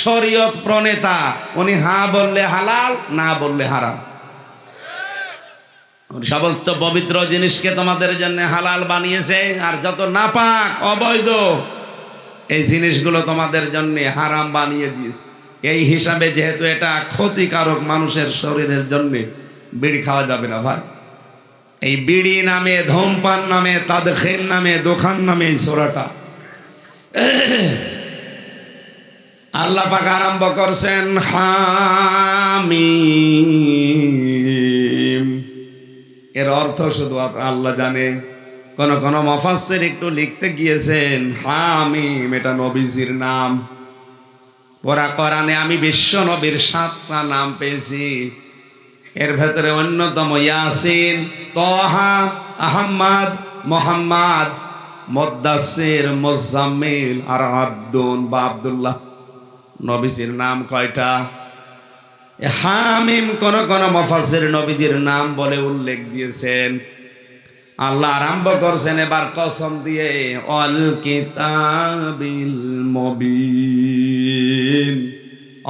শরীয়ত প্রণেতা। উনি হ্যাঁ বললে হালাল, না বললে হারাম। সমস্ত পবিত্র জিনিসকে তোমাদের জন্য হালাল বানিয়েছে, আর যত নাপাক অবৈধ এই জিনিসগুলো তোমাদের জন্য হারাম বানিয়ে দিয়েছে। এই হিসাবে যেহেতু এটা ক্ষতিকারক মানুষের শরীরের জন্য, বিড়ি খাওয়া যাবে না ভাই। এই বিড়ি নামে, ধূমপান নামে, তাদখিন নামে, দোকান নামে এই সূরাটা আল্লাহ পাক আরম্ভ করছেন হামিম। এর অর্থ শুধু আল্লাহ জানে। কোন কোন মুফাসসির একটু লিখতে গিয়েছেন হামিম এটা নবীজির নাম। পুরা কোরআনে আমি বিশ্ব নবীর 7টা নাম পেয়েছি, এর ভেতরে অন্যতম ইয়াসিন, তাহা, আহমদ, মুহাম্মদ, মুদ্দাসসির, মুজাম্মিল আর আব্দুন বা আব্দুল্লাহ। নবীজির নাম কয়টা? হামিম কোন কোন মুফাসসির নবীজির নাম বলে উল্লেখ দিয়েছেন। আল্লাহ আরম্ভ করছেন এবার কসম দিয়ে, অল কিতাবিল মুবিন,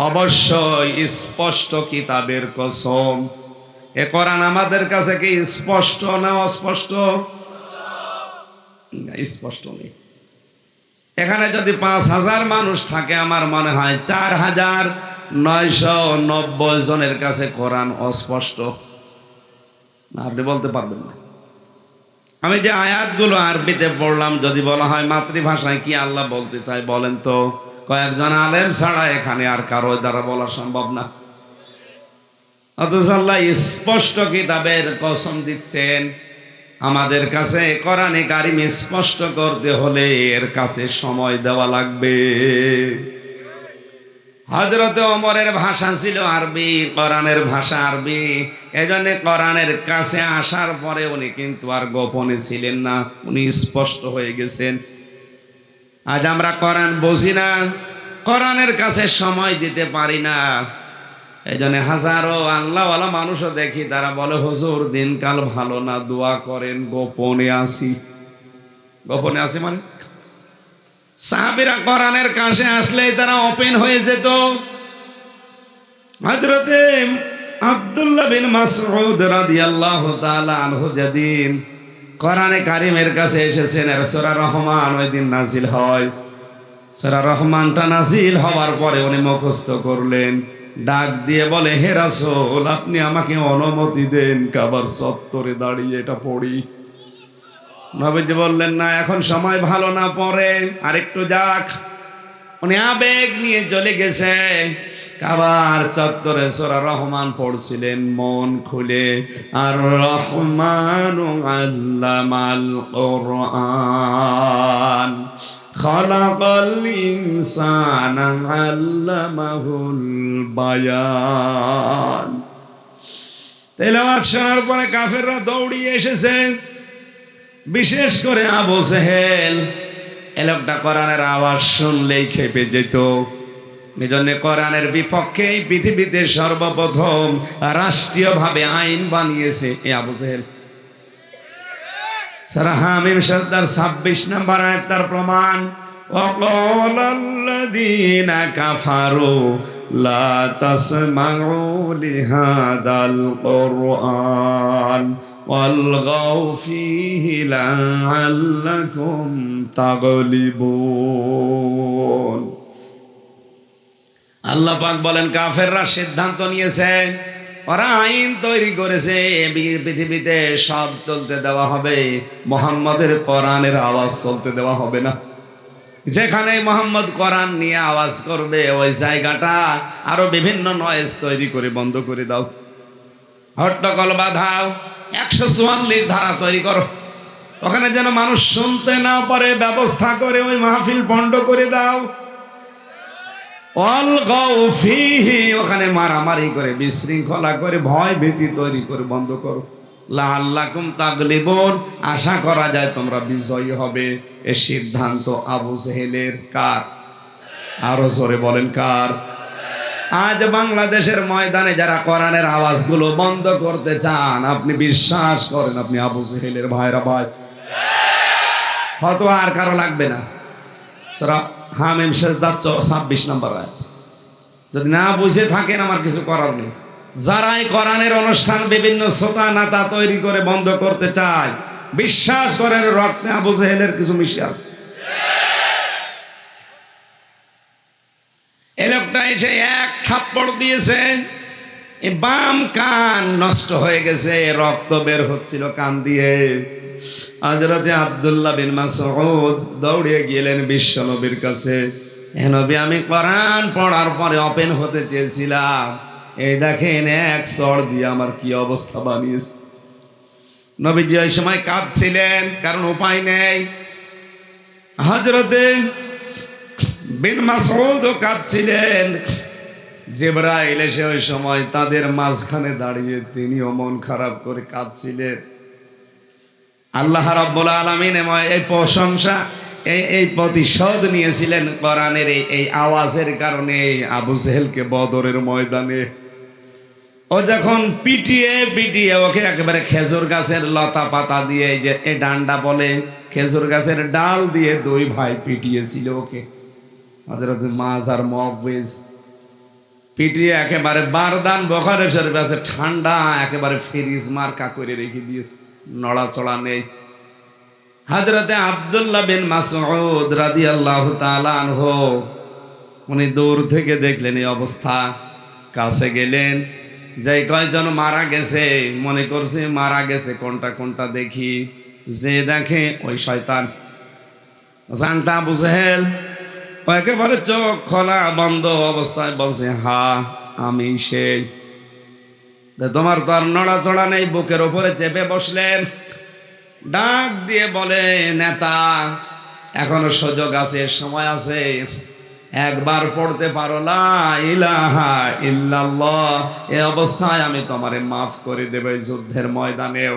অবশ্যই স্পষ্ট কিতাবের কসম। এ কোরআন আমাদের কাছে কি স্পষ্ট না অস্পষ্ট? স্পষ্ট নেই। এখানে যদি 5000 মানুষ থাকে, আমার মনে হয় 4990 জনের কাছে কোরআন অস্পষ্ট। আপনি বলতে পারবেন না। আমি যে আয়াতগুলো আরবিতে পড়লাম, যদি বলা হয় মাতৃভাষায় কি আল্লাহ বলতে চাই বলেন তো, কয়েকজন আলেম ছাড়া এখানে আর কারো দ্বারা বলা সম্ভব না। অথচ আল্লাহ স্পষ্ট কিতাবের কসম দিচ্ছেন। আমাদের কাছে কোরআনে কারিম স্পষ্ট করতে হলে এর কাছে সময় দেওয়া লাগবে। হযরত ওমরের ভাষা ছিল আরবি, কোরআনের ভাষা আরবি। এজন্য কোরআনের কাছে আসার পরে উনি কিন্তু আর গোপনে ছিলেন না, উনি স্পষ্ট হয়ে গেছেন। আজ আমরা কোরআন বুঝি না, কোরআনের কাছে সময় দিতে পারি না। এজন্য হাজারো আল্লাহওয়ালা মানুষও দেখি, তারা বলে হুজুর দিনকাল ভালো না, দোয়া করেন, গোপনে আসি। গোপনে আসি মানে সাহাবীরা কোরআনের কাছে আসলেই তারা ওপেন হয়ে যেত। হযরতে আব্দুল্লাহ বিন মাসউদ রাদিয়াল্লাহু তাআলা আনহু যেদিন কোরআনে কারিমের কাছে এসেছেন, সূরা রহমান ওই দিন নাজিল হয়। সূরা রহমানটা নাজিল হওয়ার পরে উনি মুখস্থ করলেন, ডাক দিয়ে বলে, হে রাসূল আপনি আমাকে অনুমতি দেন কাবার চত্বরে দাঁড়িয়ে এটা পড়ি। নবীজি বললেন, না এখন সময় ভালো না, পরে আরেকটু যাক। উনি আবেগ নিয়ে চলে গেছে, কাবার চত্বরে সূরা রহমান পড়ছিলেন মন খুলে। আর রহমানু আল্লামাল কুরআন খালাকাল ইনসানা আল্লামাহুল বায়ান। তেলাওয়াত শোনার পরে কাফেররা দৌড়িয়ে এসেছে, বিশেষ করে আবু জেহেল। এ লোকটা কোরআনের আওয়াজ শুনলেই খেপে যেত। এজন্য কোরআনের বিপক্ষে পৃথিবীতে সর্বপ্রথম রাষ্ট্রীয়ভাবে আইন বানিয়েছে এই আবু জেহেল। সূরা হামিম 26 নম্বর আয়াত তার প্রমাণ। وقال الذين كفروا لا تسمعوا لهذا القرآن والغوا فيه لعلكم تغلبون। আল্লাহ পাক বলেন কাফেররা সিদ্ধান্ত নিয়েছে, ওরা আইন তৈরি করেছে, পৃথিবীতে সব চলতে দেওয়া হবে, মুহাম্মাদের কোরআনের আওয়াজ চলতে দেওয়া হবে না। যেখানে মুহাম্মদ কোরআন নিয়ে আওয়াজ করবে ওই জায়গাটা আরো বিভিন্ন নয়েজ তৈরি করে বন্ধ করে দাও, হট্টগোল বাঁধাও, 144 ধারা তৈরি করো, ওখানে যেন মানুষ শুনতে না পারে ব্যবস্থা করে ওই মাহফিল বন্ধ করে দাও। অলগাও ফিহি, ওখানে মারামারি করে, বিশৃঙ্খলা করে, ভয় ভীতি তৈরি করে বন্ধ করো। লাআল্লাকুম তাগলিবুন, আশা করা যায় তোমরা বিজয়ী হবে। এর সিদ্ধান্ত আবু জেহেলের। কার? আরো জোরে বলেন কার? আজ বাংলাদেশের ময়দানে যারা কোরআনের আওয়াজগুলো বন্ধ করতে চান, আপনি বিশ্বাস করেন আপনি আবু জেহেলের ভাইরা ভাই। ফতোয়া আর কারো লাগবে না। সূরা হামিম সেজদা 26 নম্বর আয়াত। যদি না বুঝে থাকেন আমার কিছু করার নেই। যারাই কোরআনের অনুষ্ঠান বিভিন্ন শ্রোতা নাতা তৈরি করে বন্ধ করতে চায়, বিশ্বাস করেন রক্তে আবু জেহেলের কিছু মিশে আছে। এই লোকটা এসে এক থাপ্পড় দিয়েছে, বাম কান নষ্ট হয়ে গেছে, রক্ত বের হচ্ছিল কান দিয়ে। হযরতে আব্দুল্লাহ বিন মাসউদ দৌড়ে গেলেন বিশ্ব নবীর কাছে। হে নবী, আমি কোরআন পড়ার পরে ওপেন হতে চেয়েছিলাম, এই দেখেন এক চড় দিয়ে আমার কি অবস্থা বানিয়েছে। নবীজি ওই সময় কাঁদছিলেন, কারণ উপায় নেই। হযরতে বিন মাসউদ কাঁদছিলেন। জিবরাইল এসে ওই সময় তাদের মাঝখানে দাঁড়িয়ে তিনিও মন খারাপ করে কাঁদছিলেন। আল্লাহ রাব্বুল আলামিন এই প্রশংসা, এই প্রতিশোধ নিয়েছিলেন কোরআনের এই আওয়াজের কারণে আবু জেহেলকে বদরের ময়দানে। ও যখন পিটিয়ে ওকে একেবারে খেজুর গাছের লতা পাতা দিয়ে, এই যে এই ডান্ডা বলে, খেজুর গাছের ডাল দিয়ে দুই ভাই পিটিয়েছিল ওকে। হযরত মাজ আর মুআওয়িজ পিটিয়ে একেবারে বারদান বুখারী শরীফ আছে ঠান্ডা, একেবারে ফ্রিজ মার্কা করে রেখে দিয়েছে, নড়াচড়া নেই। হযরতে আব্দুল্লাহ বিন মাসউদ রাদিয়াল্লাহু তাআলা আনহু উনি দূর থেকে দেখলেন এই অবস্থা, কাছে গেলেন, যে কয়জন মারা গেছে মনে করছে মারা গেছে কোনটা কোনটা দেখি, যে দেখে ওই শয়তান। জানতা আবু জেহেল একেবারে চোখ খোলা বন্ধ অবস্থায় বলছে, হ্যাঁ আমি সেই। তোমার তো আর নড়াচড়া নেই, বুকের উপরে চেপে বসলেন। ডাক দিয়ে বলে, নেতা এখনো সুযোগ আছে, সময় আছে, একবার পড়তে পারো লা ইলাহা ইল্লাল্লাহ, এই অবস্থায় আমি তোমারে মাফ করে দেব এই যুদ্ধের ময়দানেও।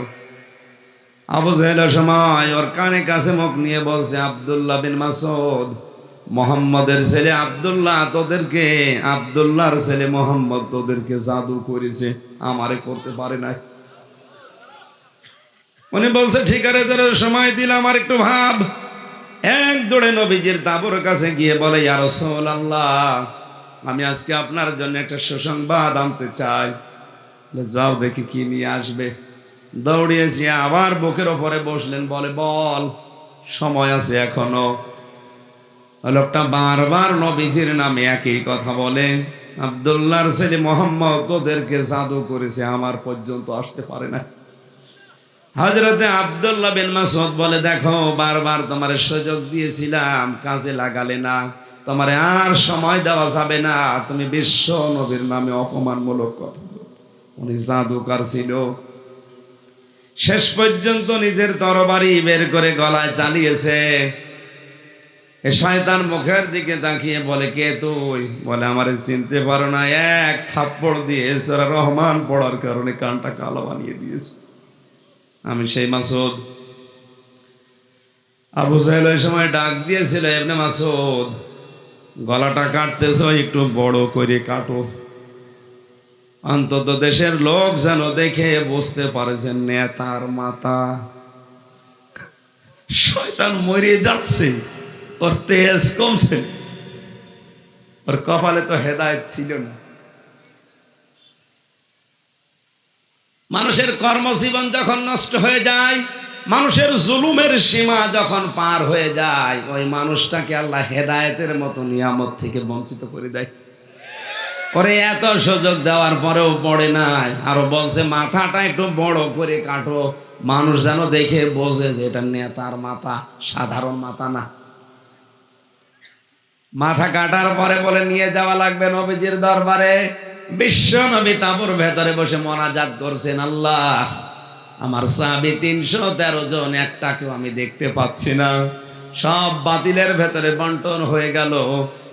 আবু জেহেলের সময় ওর কানে কাছে মুখ নিয়ে বলছে, আব্দুল্লাহ বিন মাসউদ, মোহাম্মদের ছেলে আব্দুল্লাহ তোদেরকে, আব্দুল্লাহর ছেলে মোহাম্মদ তোদেরকে জাদু করেছে, আমারে করতে পারে নাই। উনি বলছে, ঠিক আছে তোর সময় দিলাম, আর একটু ভাব। এক দৌড়ে নবীজির তাঁবুর কাছে গিয়ে বলে, ইয়া রাসূলুল্লাহ, আমি আজকে আপনার জন্য একটা সুসংবাদ আনতে চাই। যাও দেখি কি নিয়ে আসবে। দৌড়িয়েছি, আবার বুকের ওপরে বসলেন, বলে, বল, সময় আছে এখনো। লোকটা বারবার নবীজির নামে একই কথা বলে, আব্দুল্লাহর ছেলে মোহাম্মদ তোদেরকে জাদু করেছে, আমার পর্যন্ত আসতে পারে না। হযরতে আব্দুল্লাহ বিন মাসউদ বলে, দেখো বারবার তোমারে সুযোগ দিয়েছিলাম, কাজে লাগালে না, তোমারে আর সময় দেওয়া যাবে না, তুমি বিশ্ব নবীর নামে অপমানমূলক কথা বলো। উনি জাদুকর ছিল, শেষ পর্যন্ত নিজের তরবারি বের করে গলায় চালিয়েছে। এ শয়তান মুখের দিকে তাকিয়ে বলে, কে তুই? বলে, আমারে চিনতে পারো না? এক থাপ্পড় দিয়ে সূরা রহমান পড়ার কারণে কানটা কালো বানিয়ে দিয়েছে, আমি সেই মাসউদ। আবু জেহেল ওই সময় ডাক দিয়েছিল, ইবনে মাসউদ, গলাটা কাটতেছ একটু বড় করে কাটো, অন্তত দেশের লোক যেন দেখে বুঝতে পারে যে নেতার মাথা। শয়তান মরে যাচ্ছে, ওর তেজ কমছে, ওর কপালে তো হেদায়েত ছিল না। মানুষের কর্মজীবন যখন নষ্ট হয়ে যায়, মানুষের জুলুমের সীমা যখন পার হয়ে যায়, ওই মানুষটাকে আল্লাহ হেদায়েতের মতো নিয়ামত থেকে বঞ্চিত করে দেয়। ওরে এত সুযোগ দেওয়ার পরেও পড়ে নাই, আরো বলছে মাথাটা একটু বড় করে কাটো, মানুষ যেন দেখে বোঝে যে এটা নেতার মাথা, সাধারণ মাথা না। মাথা কাটার পরে বলে নিয়ে যাওয়া লাগবে নবীজির দরবারে। বিশ্ব নবী তাঁবুর ভেতরে বসে মোনাজাত করছেন, আল্লাহ আমার সাহাবী 313 জন, একটাকেও আমি দেখতে পাচ্ছি না, সব বাতিলের ভেতরে বন্টন হয়ে গেল।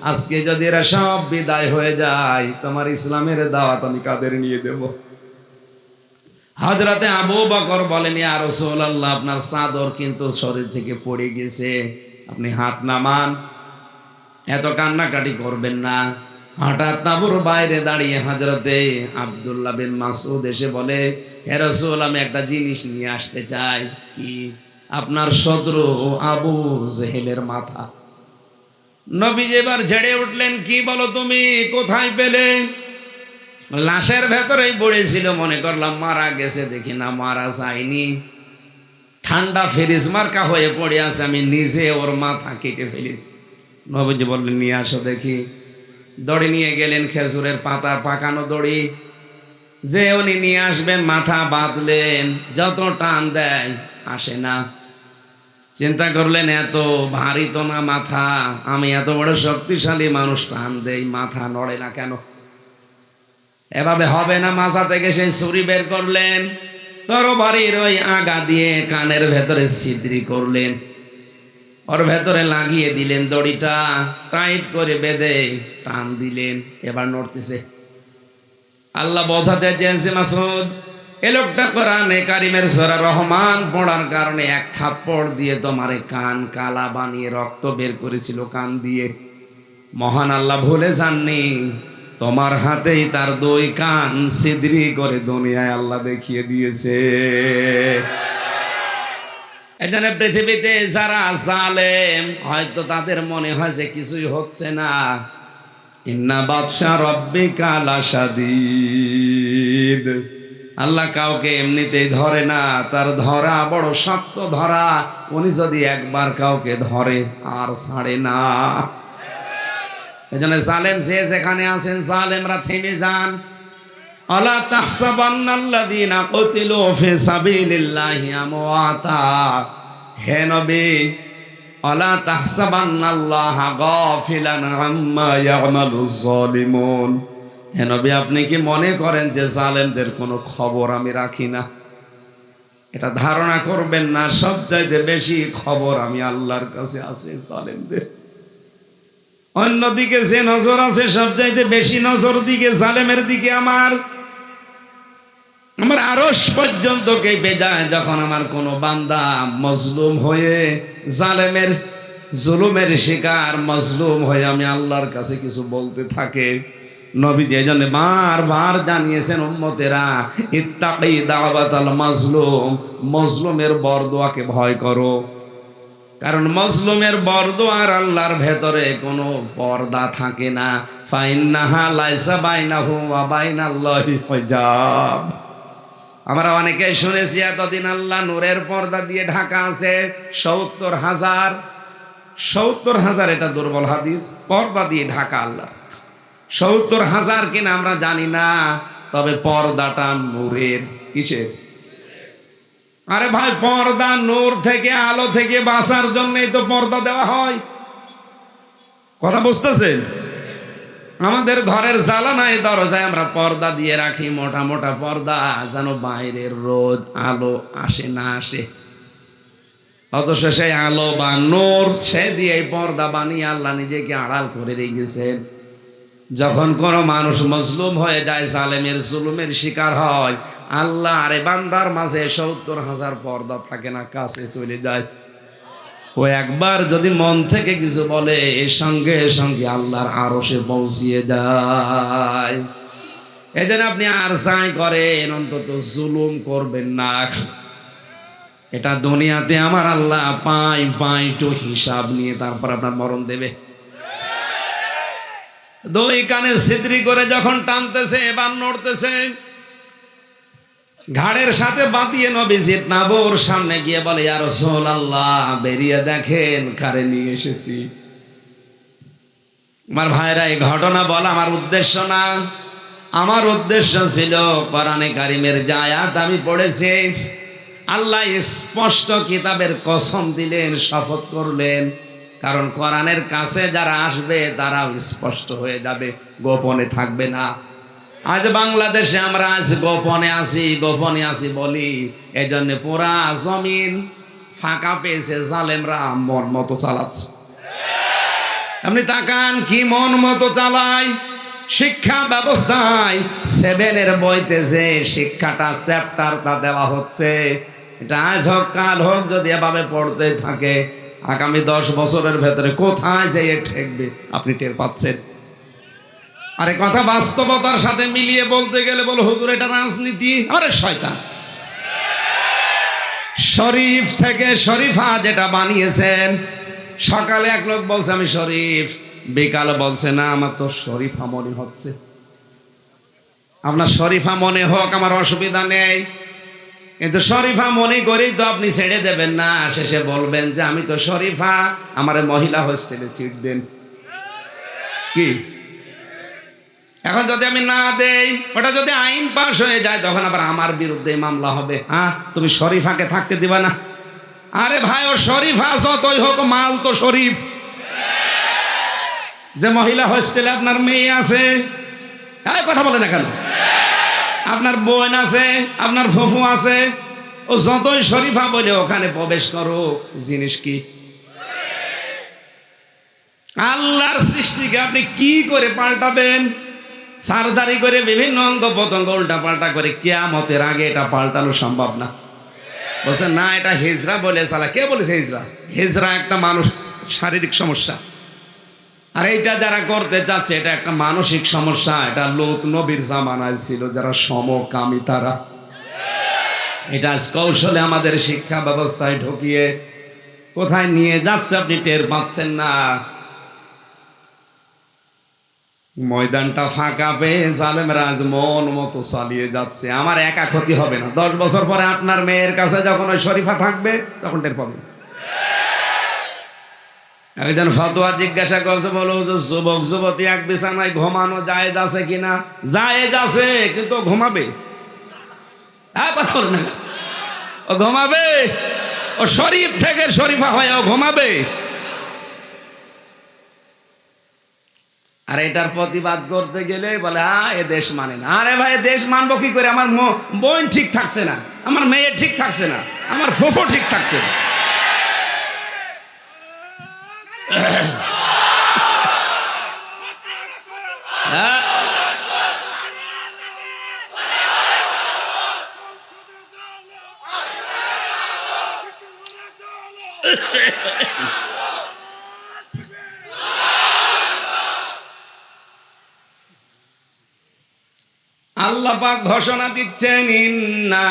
আজকে যদি এরা সব বিদায় হয়ে যায়, তোমার ইসলামের দাওয়াত আমি কাদের নিয়ে দেব? হযরতে আবু বকর বলেন, ইয়া রাসূলুল্লাহ, আপনার চাদর কিন্তু শরীর থেকে পড়ে গেছে, আপনি হাত নামান, এত কান্নাকাটি করবেন না। হঠাৎ তাঁবুর বাইরে দাঁড়িয়ে হযরতে আব্দুল্লাহ বিন মাসউদ এসে বলে, হে রাসূল, আমি একটা জিনিস নিয়ে আসতে চাই। কি? আপনার শত্রু আবু জেহেলের মাথা। নবীজি এবার ঝেড়ে উঠলেন, কি বলো তুমি, কোথায় পেলে? লাশের ভেতরেই পড়েছিল, মনে করলাম মারা গেছে, দেখি না মারা যায়নি, ঠান্ডা ফ্রিজ মার্কা হয়ে পড়ে আছে, আমি নিজে ওর মাথা কেটে ফেলেছি। নবীজি বললেন, নিয়ে আসো দেখি। দড়ি নিয়ে গেলেন, খেজুরের পাতা পাকানো দড়ি, যে উনি নিয়ে আসবেন, মাথা বাঁধলেন, যত টান দেয় আসে না। চিন্তা করলেন, এত ভারী তো না মাথা, আমি এত বড় শক্তিশালী মানুষ, টান দেই, মাথা নড়ে না কেন? এভাবে হবে না। মাথা থেকে সেই ছুরি বের করলেন, তরবারির ওই আগা দিয়ে কানের ভেতরে ছিদ্রি করলেন, ওর ভেতরে লাগিয়ে দিলেন, দড়িটা টাইট করে বেঁধে টান দিলেন, এবার নড়তেছে। আল্লাহ বোঝাতে চেয়েছে, মাসুদ, এ লোকটা কোরআনে কারিমের সূরা রহমান পড়ার কারণে এক থাপ্পড় দিয়ে তোমারে কান কালা বানিয়ে রক্ত বের করেছিল কান দিয়ে। মহান আল্লাহ ভুলে যাননি, তোমার হাতেই তার দুই কান ছিদ্রি করে দুনিয়ায় আল্লাহ দেখিয়ে দিয়েছে। এখানে পৃথিবীতে যারা জালেম, হয়তো তাদের মনে হয় যে কিছুই হচ্ছে না। ইন্না বাতশা রাব্বিকা লাশাদীদ। আল্লাহ কাউকে এমনিতেই ধরে না, তার ধরা বড় শক্ত ধরা। উনি যদি একবার কাউকে ধরে আর ছাড়ে না। এজন্য জালেম যে যেখানে আছেন, জালেমরা থেমে যান। আলা তাহসাবান্নাল্লাযীনা কুতিলু ফি সাবিলিল্লাহি আমওয়াতা। হে নবী, আলা তাহসাবান্নাল্লাহা গাফিলান আম্মা ইয়ামালুজ জালিমুন। হে নবী, আপনি কি মনে করেন যে জালেমদের কোনো খবর আমি রাখি না? এটা ধারণা করবেন না, সবচাইতে বেশি খবর আমি আল্লাহর কাছে আছে জালেমদের। অন্যদিকে যে নজর আছে, সবচাইতে বেশি নজর দিকে জালেমের দিকে আমার আরশ পর্যন্ত কেঁপে যায় যখন আমার কোনো বান্দা মজলুম হয়ে, জালেমের জুলুমের শিকার মজলুম হয়ে আমি আল্লাহর কাছে কিছু বলতে থাকে। নবীজি এজন্য বারবার জানিয়েছেন, উম্মতেরা, ইত্তাকি দাওয়াতাল মাজলুম, মজলুমের বরদোয়াকে ভয় করো। কারণ মজলুমের বরদোয়ার আল্লাহর ভেতরে কোনো পর্দা থাকে না। ফাইন্নাহা লাইসা বাইনাহু ওয়া বাইনাল্লাহি হিজাব। আমরা অনেকেই শুনেছি এতদিন আল্লাহ নূরের পর্দা দিয়ে ঢাকা আছে ৭০,০০০। এটা দুর্বল হাদিস। পর্দা দিয়ে ঢাকা আল্লাহ ৭০,০০০ কিনা আমরা জানি না, তবে পর্দাটা নূরের। কিসের? আরে ভাই, পর্দা নূর থেকে, আলো থেকে বাঁচার জন্যই তো পর্দা দেওয়া হয়। কথা বুঝতেছেন? আমাদের ঘরের জানালায় দরজায় আমরা পর্দা দিয়ে রাখি, মোটা মোটা পর্দা, যেন বাইরের রোদ আলো আসে না আসে। অথচ সেই আলো বা নূর, সে দিয়ে পর্দা বানিয়ে আল্লাহ নিজেকে আড়াল করে রেখেছেন। যখন কোনো মানুষ মজলুম হয়ে যায়, জালেমের জুলুমের শিকার হয়, আল্লাহ আরে বান্দার মাঝে ৭০,০০০ পর্দা থাকে না, কাছে চলে যায়। ও একবার যদি মন থেকে কিছু বলে, এর সঙ্গে সঙ্গে আল্লাহর আরশে পৌঁছিয়ে যায়। এজন্য আপনি আর যাই করেন, অন্তত জুলুম করবেন না। এটা দুনিয়াতে আমার আল্লাহ পাই টু হিসাব নিয়ে তারপর আপনার মরণ দেবে। দুই কানে ছিদ্রি করে যখন টানতেছে, এবার নড়তেছে, ঘাড়ের সাথে বাঁধিয়ে নবীজি নাবুর সামনে গিয়ে বলে, ইয়া রাসূলুল্লাহ, বেরিয়ে দেখেন কারে নিয়ে এসেছি। আমার ভাইরা, এই ঘটনা বলা আমার উদ্দেশ্য না। আমার উদ্দেশ্য ছিল কোরআনে কারিমের যে আয়াত আমি পড়েছি, আল্লাহ স্পষ্ট কিতাবের কসম দিলেন, শপথ করলেন। কারণ কোরআনের কাছে যারা আসবে তারাও স্পষ্ট হয়ে যাবে, গোপনে থাকবে না। আজ বাংলাদেশে আমরা আজ গোপনে আসি বলি, এই জন্য পুরা জমিন ফাঁকা পেয়েছে, জালেমরা মন মতো চালাচ্ছে। আপনি তাকান, কি মন মতো চালায়। শিক্ষা ব্যবস্থায় 7-এর বইতে যে শিক্ষাটা চ্যাপ্টারটা দেওয়া হচ্ছে, এটা আজ হোক কাল হোক যদি এভাবে পড়তে থাকে, আগামী 10 বছরের ভেতরে কোথায় যেয়ে ঠেকবে আপনি টের পাচ্ছেন। আরে কথা বাস্তবতার সাথে মিলিয়ে বলতে গেলে বলো হুজুর এটা রাজনীতি, আরে শয়তান। শরীফ থেকে শরীফা যেটা বানিয়েছেন, সকালে এক লোক বলছে আমি শরীফ, বিকালে বলছে না আমার তো শরীফা মনে হচ্ছে। আপনার শরীফা মনে হোক, আমার অসুবিধা নেই, কিন্তু শরীফা মনে করেই তো আপনি ছেড়ে দেবেন না, শেষে বলবেন যে আমি তো শরীফা, আমার মহিলা হোস্টেলে সিট দেন। কি এখন যদি আমি না দেই, ওটা যদি আইন পাশ হয়ে যায়, তখন আবার আমার বিরুদ্ধে মামলা হবে, হ্যাঁ তুমি শরীফাকে থাকতে দিবা না। আরে ভাই ও শরীফা যতই হোক মাল তো শরীফ। যে মহিলা হোস্টেলে আপনার মেয়ে আছে, কথা বলে না কেন, আপনার বোন আছে, আপনার ফুফু আছে, ও যতই শরীফা বলে ওখানে প্রবেশ করো, জিনিস কি আল্লাহর সৃষ্টিকে আপনি কি করে পাল্টাবেন? সার্জারি করে বিভিন্ন অঙ্গ প্রত্যঙ্গ উল্টা পাল্টা করে কিয়ামতের আগে এটা পাল্টানো সম্ভব না। বলছে না এটা হিজরা বলে চালা। কে বলেছে হিজরা? হিজরা একটা মানুষ শারীরিক সমস্যা, আর এইটা যারা করতে যাচ্ছে এটা একটা মানসিক সমস্যা। এটা লূত নবীর জামানায় ছিল যারা সমকামী তারা। এটা কৌশলে আমাদের শিক্ষা ব্যবস্থায় ঢুকিয়ে কোথায় নিয়ে যাচ্ছে আপনি টের পাচ্ছেন না। ময়দানটা ফাঁকা পেয়ে জালেমরা আজ মন মতো চালিয়ে যাচ্ছে। আমার একা ক্ষতি হবে না, 10 বছর পরে আপনার মেয়ের কাছে যখন ওই শরীফা থাকবে তখন টের পাবেন। একজন ফতোয়া জিজ্ঞাসা করছে, বলো যুবক যুবতী এক বিছানায় ঘুমানো জায়েজ আছে কিনা? জায়েজ আছে, কিন্তু ঘুমাবে। কথা বলে না, ও ঘুমাবে, ও শরীফ থেকে শরীফা হয়ে ও ঘুমাবে। আর এটার প্রতিবাদ করতে গেলে বলে এ দেশ মানে না। আরে ভাই দেশ মানবো কি করে? আমার বোন ঠিক থাকছে না, আমার মেয়ে ঠিক থাকছে না, আমার ফুফু ঠিক থাকছে না। আল্লাহ পাক ঘোষণা দিচ্ছেন, ইন্না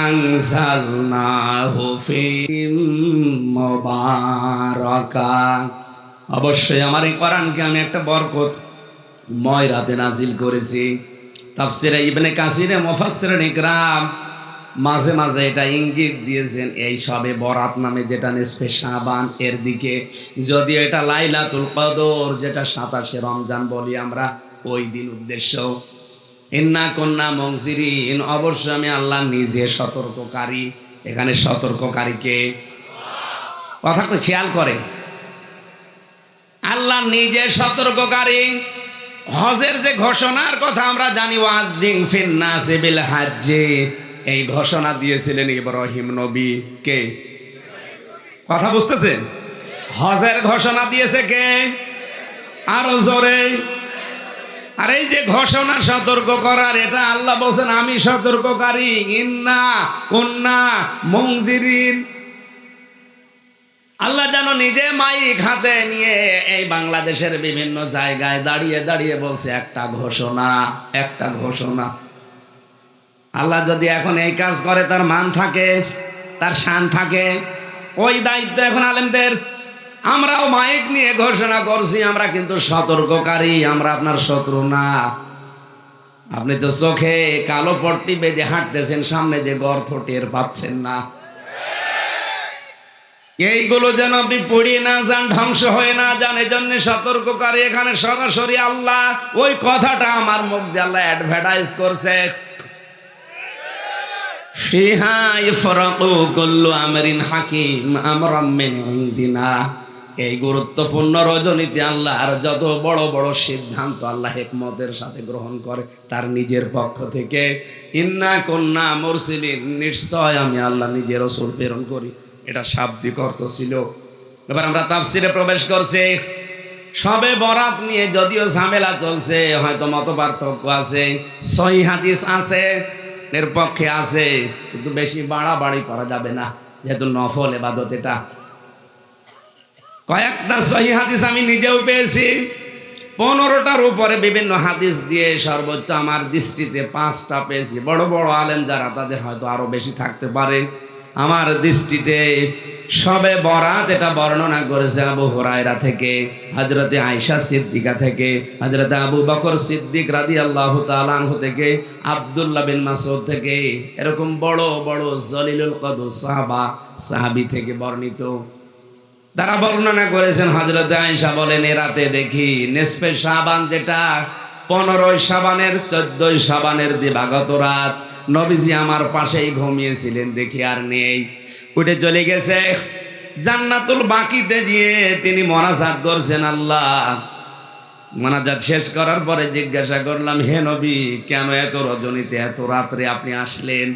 আনজালনাহু ফি মুবারাকা, অবশ্যই আমার এই কোরআনকে আমি একটা বরকতময় রাতে নাজিল করেছি। তাফসিরে ইবনে কাসিরে মুফাসসিরিন ইকরাম মাঝে মাঝে এটা ইঙ্গিত দিয়েছেন এই সবে বরাত নামে যেটা নিসফে শাবান এর দিকে, যদিও এটা লাইলাতুল কদর যেটা 27শে রমজান বলি আমরা, ওই দিন উদ্দেশ্য। ইন্না কুন্না মুনজিরিন, অবশ্য আমি আল্লাহ নিজে সতর্ককারী। এখানে সতর্ককারীকে কথা খেয়াল করে, আল্লাহ নিজে সতর্ককারী। হজের যে ঘোষণার কথা আমরা জানি, ওয়াযিন ফিন নাসি বিল হাজ্জি, এই ঘোষণা দিয়েছিলেন ইব্রাহিম নবী। কে? কথা বুঝতেছেন? হজের ঘোষণা দিয়েছে কে? আরো জোরে। আর এই যে ঘোষণা সতর্ক করার, এটা আল্লাহ বলছেন আমি সতর্ককারী। ইন্না কুন্না মুনজিরিন, আল্লাহ যেন নিজে মাইক হাতে নিয়ে এই বাংলাদেশের বিভিন্ন জায়গায় দাঁড়িয়ে দাঁড়িয়ে বলছে একটা ঘোষণা, একটা ঘোষণা। আল্লাহ যদি এখন এই কাজ করে তার মান থাকে, তার শান থাকে। ওই দায়িত্ব এখন আলেমদের। আমরাও মাইক নিয়ে ঘোষণা করছি, আমরা কিন্তু সতর্ককারী, আমরা আপনার শত্রু না। আপনি তো চোখে কালো পট্টি বেঁধে হাঁটতেছেন, সামনে যে গর্ত টের পাচ্ছেন না। এইগুলো যেন আপনি পড়িয়ে না যান, ধ্বংস হয়ে না যান, এই জন্য সতর্ককারী। এখানে সরাসরি আল্লাহ ওই কথাটা আমার মুখ দিয়ে আল্লাহ অ্যাডভার্টাইজ করছে, ফিহা ইফরাকু কুল্লু আমরিন হাকিম আমরাম মিন ইনদিনা। এই গুরুত্বপূর্ণ রজনীতে আল্লাহর যত বড় বড় সিদ্ধান্ত আল্লাহ হিকমতের সাথে গ্রহণ করে তার নিজের পক্ষ থেকে। ইন্না কুন্না মুরসিলিন, নিশ্চয় আমি আল্লাহ নিজে রাসূল প্রেরণ করি। এটা শাব্দিক অর্থ ছিল। এবার আমরা তাফসিরে প্রবেশ করছি। সবে বরাত নিয়ে যদিও ঝামেলা চলছে, হয়তো মতপার্থক্য আছে, সহিহ হাদিস আছে এর পক্ষে আছে, কিন্তু বেশি বাড়াবাড়ি করা যাবে না, যেহেতু নফল ইবাদত। এটা কয়েকটা সহিহ হাদিস আমি নিজেও পেয়েছি, 15টার উপরে বিভিন্ন হাদিস দিয়ে সর্বোচ্চ আমার দৃষ্টিতে 5টা পেয়েছি। বড় বড় আলেম যারা, তাদের হয়তো আরো বেশি থাকতে পারে। আমার দৃষ্টিতে সবে বরাত এটা বর্ণনা করেছে আবু হুরায়রা থেকে, হযরতে আয়েশা সিদ্দিকা থেকে, হযরতে আবু বকর সিদ্দিক রাদিয়াল্লাহু তাআলা আনহু থেকে, আব্দুল্লাহ বিন মাসউদ থেকে, এরকম বড় বড় জলিলুল কদর সাহাবী থেকে বর্ণিত। তারা বর্ণনা করেছেন, হযরতে আয়েশা বলেন, এ রাতে দেখি নিসফে শাবান, যেটা 15 শাবানের 14 শাবানের দিবাগত রাত, নবীজি আমার পাশেই ঘুমিয়েছিলেন, দেখি আর নেই, উঠে চলে গেছে জান্নাতুল বাকিতে গিয়ে তিনি মোনাজাত করছেন। আল্লাহ, মোনাজাত শেষ করার পরে জিজ্ঞাসা করলাম, হে নবী, কেন এত রজনীতে এত রাত্রে আপনি আসলেন?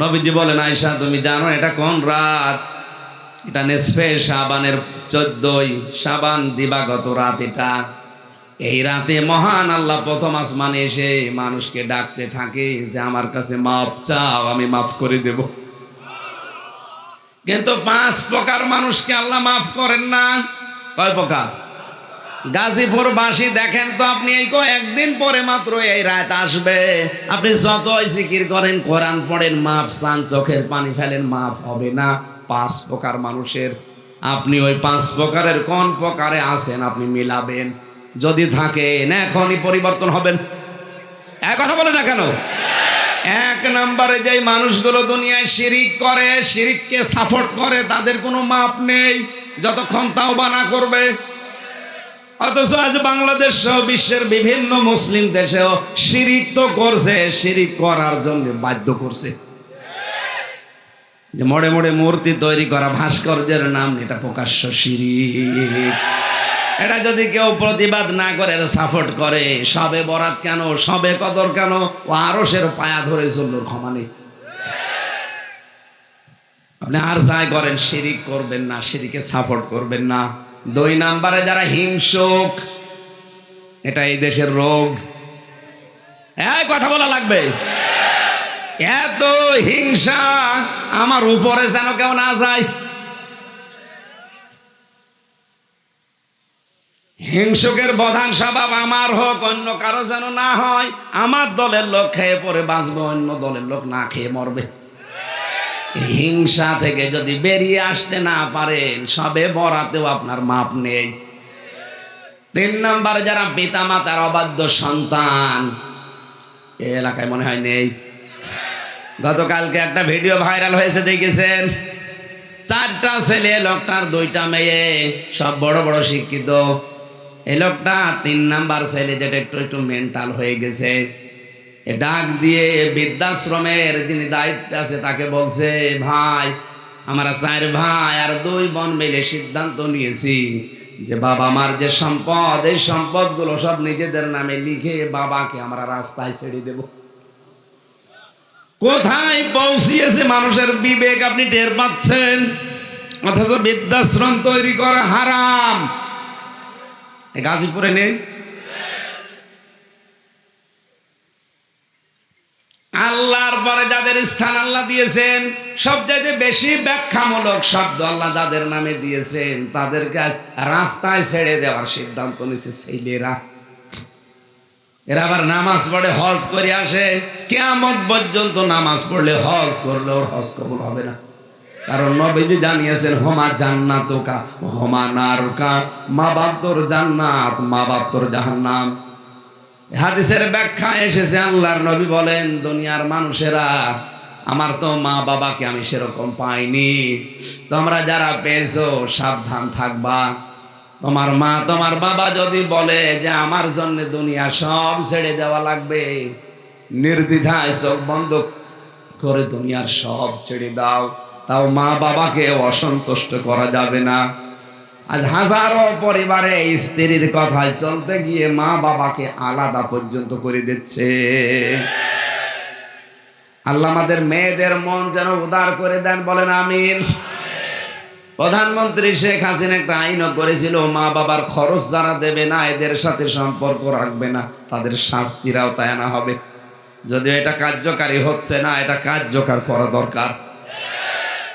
নবীজি বলেন, আয়েশা তুমি জানো এটা কোন রাত? এটা নিসফে শাবানের 14 শাবান দিবাগত রাত। এটা এই রাতে মহান আল্লাহ প্রথম আসমানে এসে মানুষকে ডাকতে থাকে যে আমার কাছে মাপ চাও, আমি মাফ করে দেব। কিন্তু 5 প্রকার মানুষকে আল্লাহ মাফ করেন না। কয় প্রকার? গাজীপুরবাসী দেখেন তো, আপনি এই কয়েকদিন পরে মাত্র এই রাত আসবে, আপনি যতই জিকির করেন, কোরআন পড়েন, মাপ চান, চোখের পানি ফেলেন, মাফ হবে না। 5 প্রকার মানুষের, আপনি ওই 5 প্রকারের কোন প্রকারে আছেন আপনি মিলাবেন, যদি থাকেন এখনই পরিবর্তন হবেন। এক কথা বলে না কেন? 1 নম্বরে যে মানুষগুলো দুনিয়ায় শিরিক করে, শিরিককে সাপোর্ট করে, তাদের কোনো মাপ নেই যতক্ষণ তাওবা না করবে। অথচ আজ বাংলাদেশ সহ বিশ্বের বিভিন্ন মুসলিম দেশেও শিরিক তো করছে, শিরিক করার জন্য বাধ্য করছে। যে মোড়ে মোড়ে মূর্তি তৈরি করা, ভাস্কর্যের নাম, এটা প্রকাশ্য শিরিক। এটা যদি কেউ প্রতিবাদ না করে, সাপোর্ট করে, সবে বরাত কেন, সবে কদর কেন, ও আরশের পায়া ধরে চললোর ক্ষমা নেই। আপনি আর যাই করেন, শিরিক করবেন না, শিরিকে সাপোর্ট করবেন না। 2 নম্বরে যারা হিংসুক, এটা এই দেশের রোগ। এই কথা বলা লাগবে, এত হিংসা, আমার উপরে যেন কেউ না যায়। হিংসুকের প্রধান স্বভাব আমার হোক, অন্য কারো যেন না হয়। আমার দলের লোক খেয়ে পরে বাঁচবে, অন্য দলের লোক না খেয়ে মরবে। হিংসা থেকে যদি বেরিয়ে আসতে না পারেন, সবে বরাতেও আপনার মাপ নেই। 3 নম্বর যারা পিতা মাতার অবাধ্য সন্তান, এ এলাকায় মনে হয় নেই। গতকালকে একটা ভিডিও ভাইরাল হয়েছে, দেখেছেন? 4টা ছেলে, লোকটার 2টা মেয়ে, সব বড় বড় শিক্ষিত। এই লোকটা 3 নাম্বার ছেলে, যেটা একটু মেন্টাল হয়ে গেছে, ডাক দিয়ে বৃদ্ধাশ্রমের যিনি দায়িত্বে আছে তাকে বলছে, ভাই, আমরা 4 ভাই আর 2 বোন মিলে সিদ্ধান্ত নিয়েছি যে বাবা মার যে সম্পদ, এই সম্পদগুলো সব নিজেদের নামে লিখে বাবাকে আমরা রাস্তায় ছেড়ে দেব। কোথায় পৌঁছিয়েছে মানুষের বিবেক আপনি টের পাচ্ছেন? অথচ বৃদ্ধাশ্রম তৈরি করা হারাম। গাজীপুরে নেই? আল্লাহর পরে যাদের স্থান আল্লাহ দিয়েছেন, সবচাইতে বেশি ব্যাখ্যামূলক শব্দ আল্লাহ যাদের নামে দিয়েছেন, তাদেরকে রাস্তায় ছেড়ে দেওয়ার সিদ্ধান্ত নিয়েছে ছেলেরা। এরা আবার নামাজ পড়ে, হজ করে আসে, কিয়ামত পর্যন্ত নামাজ পড়লে, হজ করলে ওর হজ কবুল হবে না। কারণ নবীজি জানিয়েছেন, হোমা জান্নাতুকা হোমা নারুকা, মা বাপ তোর জান্নাত, মা বাপ তোর জাহান্নাম। হাদিসের ব্যাখ্যা এসেছে, আল্লাহর নবী বলেন, দুনিয়ার মানুষেরা, আমার তো মা বাবাকে আমি সেরকম পাইনি, তোমরা যারা পেয়েছো সাবধান থাকবা। তোমার মা তোমার বাবা যদি বলে যে আমার জন্য দুনিয়া সব ছেড়ে দেওয়া লাগবে, নির্দ্বিধায় চোখ বন্ধ করে দুনিয়ার সব ছেড়ে দাও, তাও মা বাবাকে অসন্তুষ্ট করা যাবে না। আজ হাজারো পরিবারে স্ত্রীর কথায় চলতে গিয়ে মা বাবাকে আলাদা পর্যন্ত করে দিচ্ছে। আল্লাহ আমাদের মেয়েদের মন যেন উদার করে দেন, বলেন আমিন। প্রধানমন্ত্রী শেখ হাসিনা একটা আইনও করেছিল, মা বাবার খরচ যারা দেবে না, এদের সাথে সম্পর্ক রাখবে না, তাদের শাস্তির আওতায় আনা হবে। যদিও এটা কার্যকারী হচ্ছে না, এটা কার্যকর করা দরকার।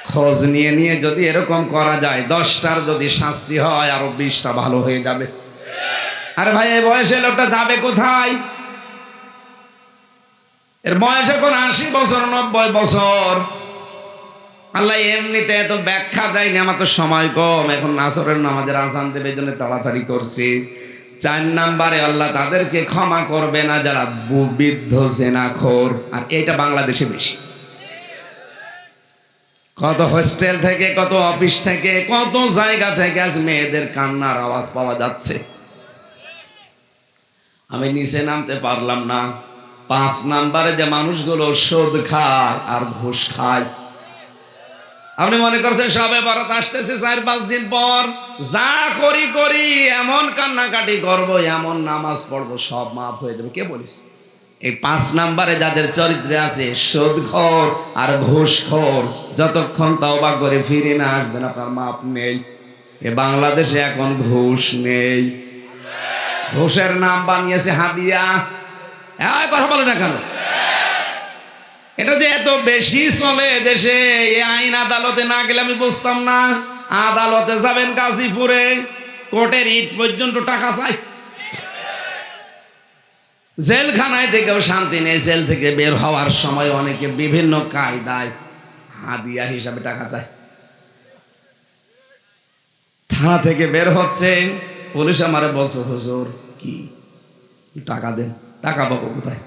খোঁজ নিয়ে নিয়ে যদি এরকম করা যায়, 10টার যদি শাস্তি হয়, আরো 20টা ভালো হয়ে যাবে। আরে ভাই, এই বয়সে লোকটা যাবে কোথায়? এর বয়স এখন 80 বছর, 90 বছর। আল্লাহ এমনিতে এত ব্যাখ্যা দেয়নি, আমার তো সময় কম, এখন আসরের নামাজের আযান দেবে, এই জন্য তাড়াতাড়ি করছি। 4 নম্বরে আল্লাহ তাদেরকে ক্ষমা করবে না যারা বৃদ্ধ জেনাখোর। আর এটা বাংলাদেশে বেশি। কত হোস্টেল থেকে, কত অফিস থেকে, কত জায়গা থেকে আজ মেয়েদের কান্নার আওয়াজ পাওয়া যাচ্ছে। আমি নিচে নামতে পারলাম না। 5 নম্বরে যে মানুষগুলো সুদ খায় আর ঘুষ খায়। আপনি মনে করছেন সবে বরাত আসতেছে 4-5 দিন পর, যা করি করি, এমন কান্নাকাটি করব, এমন নামাজ পড়বো, সব মাফ হয়ে যাবে। কে বলিস? এই 5 নম্বরে যাদের চরিত্রে আছে সুদখোর আর ঘুষখোর, যতক্ষণ তওবা করে ফিরে না আসবেন আপনার মাপ নেই। এ বাংলাদেশে এখন ঘুষ নেই, ঘুষের নাম বানিয়েছে হাদিয়া। কথা বলে না কেন? এটা যে এত বেশি চলে দেশে, এই আইন আদালতে না গেলে আমি বুঝতাম না। আদালতে যাবেন গাজীপুরে, কোর্টের ইট পর্যন্ত টাকা চাই। জেলখানায় থেকেও শান্তি নেই। জেল থেকে বের হওয়ার সময় অনেকে বিভিন্ন কায়দায় হাদিয়া হিসাবে টাকা চায়। থানা থেকে বের হচ্ছে, পুলিশ আমারে বলছে, হুজুর কি টাকা দেন। টাকা পাবো কোথায়?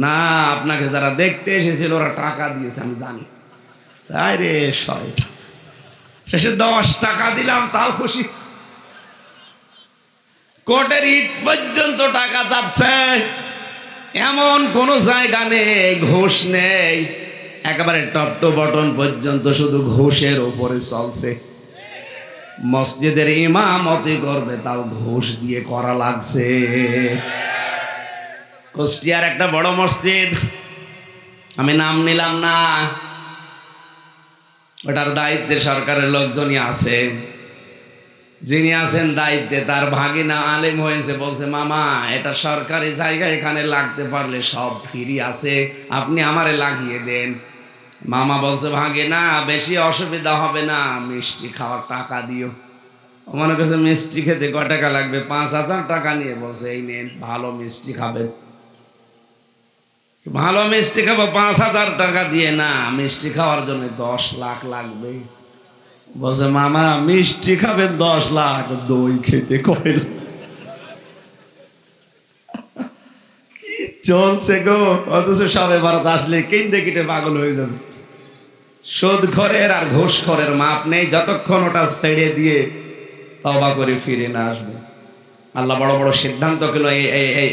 না, আপনাকে যারা দেখতে এসেছিল ওরা টাকা দিয়েছে, আমি জানি। তাই রে, শেষে 10 টাকা দিলাম, তাও খুশি। কোর্টের ইট পর্যন্ত টাকা যাচ্ছে, এমন কোন জায়গা নেই ঘুষ নেই। একেবারে টপ টু বটন পর্যন্ত শুধু ঘুষের উপরে চলছে। মসজিদের ইমামতি করবে, তাও ঘুষ দিয়ে করা লাগছে। কুষ্টিয়ার একটা বড় মসজিদ, আমি নাম নিলাম না, ওটার দায়িত্বে সরকারের লোকজনই আছে। যিনি আছেন দায়িত্বে, তার ভাগিনা আলেম হয়েছে, বলছে, মামা এটা সরকারি জায়গা, এখানে লাগতে পারলে সব ফ্রি আছে, আপনি আমারে লাগিয়ে দেন। মামা বলছে, ভাগিনা বেশি অসুবিধা হবে না, মিষ্টি খাওয়ার টাকা দিও। মনে করছে মিষ্টি খেতে কয় টাকা লাগবে? 5,000 টাকা নিয়ে বলছে, এই নেন, ভালো মিষ্টি খাবে। ভালো মিষ্টি খাবো 5,000 টাকা দিয়ে না, মিষ্টি খাওয়ার জন্য 10 লাখ লাগবে। বলছে, মামা মিষ্টি খাবেন 10 লাখ, দই খেতে কয় লাখ? কি চলছে গো! অথচ সবে বরাত আসলে কিনতে কিটে পাগল হয়ে যাবে। সুদখোরের আর ঘুষখোরের মাপ নেই, যতক্ষণ ওটা ছেড়ে দিয়ে তওবা করে ফিরে না আসবে। আল্লাহ বড় বড় সিদ্ধান্ত গুলো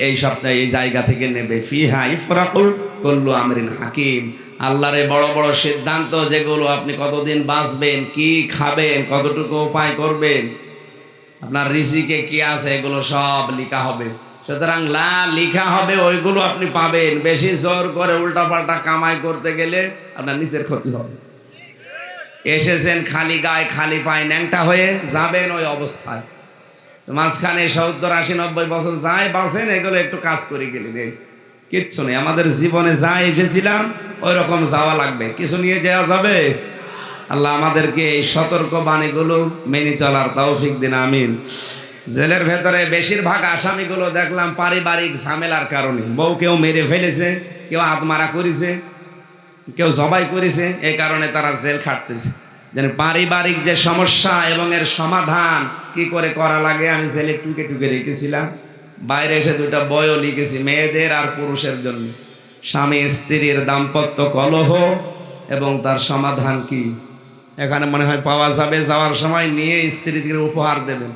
এই সপ্তাহে এই জায়গা থেকে নেবে। ফিহা ইফরাকুল কুল্লু আমরিন হাকিম। আল্লাহর এই বড় বড় সিদ্ধান্ত, যেগুলো আপনি কতদিন বাঁচবেন, কি খাবেন, কতটুকু উপায় করবেন, আপনার রিজিকে কি আছে, এগুলো সব লেখা হবে। সুতরাং লেখা হবে, ওইগুলো আপনি পাবেন। বেশি জোর করে উল্টাপাল্টা কামাই করতে গেলে আপনার নিজের ক্ষতি হবে। এসেছেন খালি গায়ে খালি পায়ে ন্যাংটা হয়ে যাবেন ওই অবস্থায়। মাঝখানে 70, 80, 90 বছর যাই বাঁচেন, এগুলো একটু কাজ করে গেলে দেখ কিচ্ছু নেই। আমাদের জীবনে যা এসেছিলাম ওই রকম যাওয়া লাগবে, কিছু নিয়ে যাওয়া যাবে? আল্লাহ আমাদেরকে এই সতর্ক বাণীগুলো মেনে চলার তৌফিক দিন, আমিন। জেলের ভেতরে বেশিরভাগ আসামিগুলো দেখলাম পারিবারিক ঝামেলার কারণে। বউ কেউ মেরে ফেলেছে, কেউ আত্মমারা করেছে, কেউ জবাই করেছে, এই কারণে তারা জেল খাটতেছে। যেন পারিবারিক যে সমস্যা এবং এর সমাধান কি করে করা লাগে, আমি জেলে টুকে টুকে রেখেছিলাম। বাইরে এসে 2টা বইও লিখেছি, মেয়েদের আর পুরুষের জন্য। স্বামী স্ত্রীর দাম্পত্য কলহ এবং তার সমাধান কি, এখানে মনে হয় পাওয়া যাবে। যাওয়ার সময় নিয়ে স্ত্রীকে উপহার দেবেন।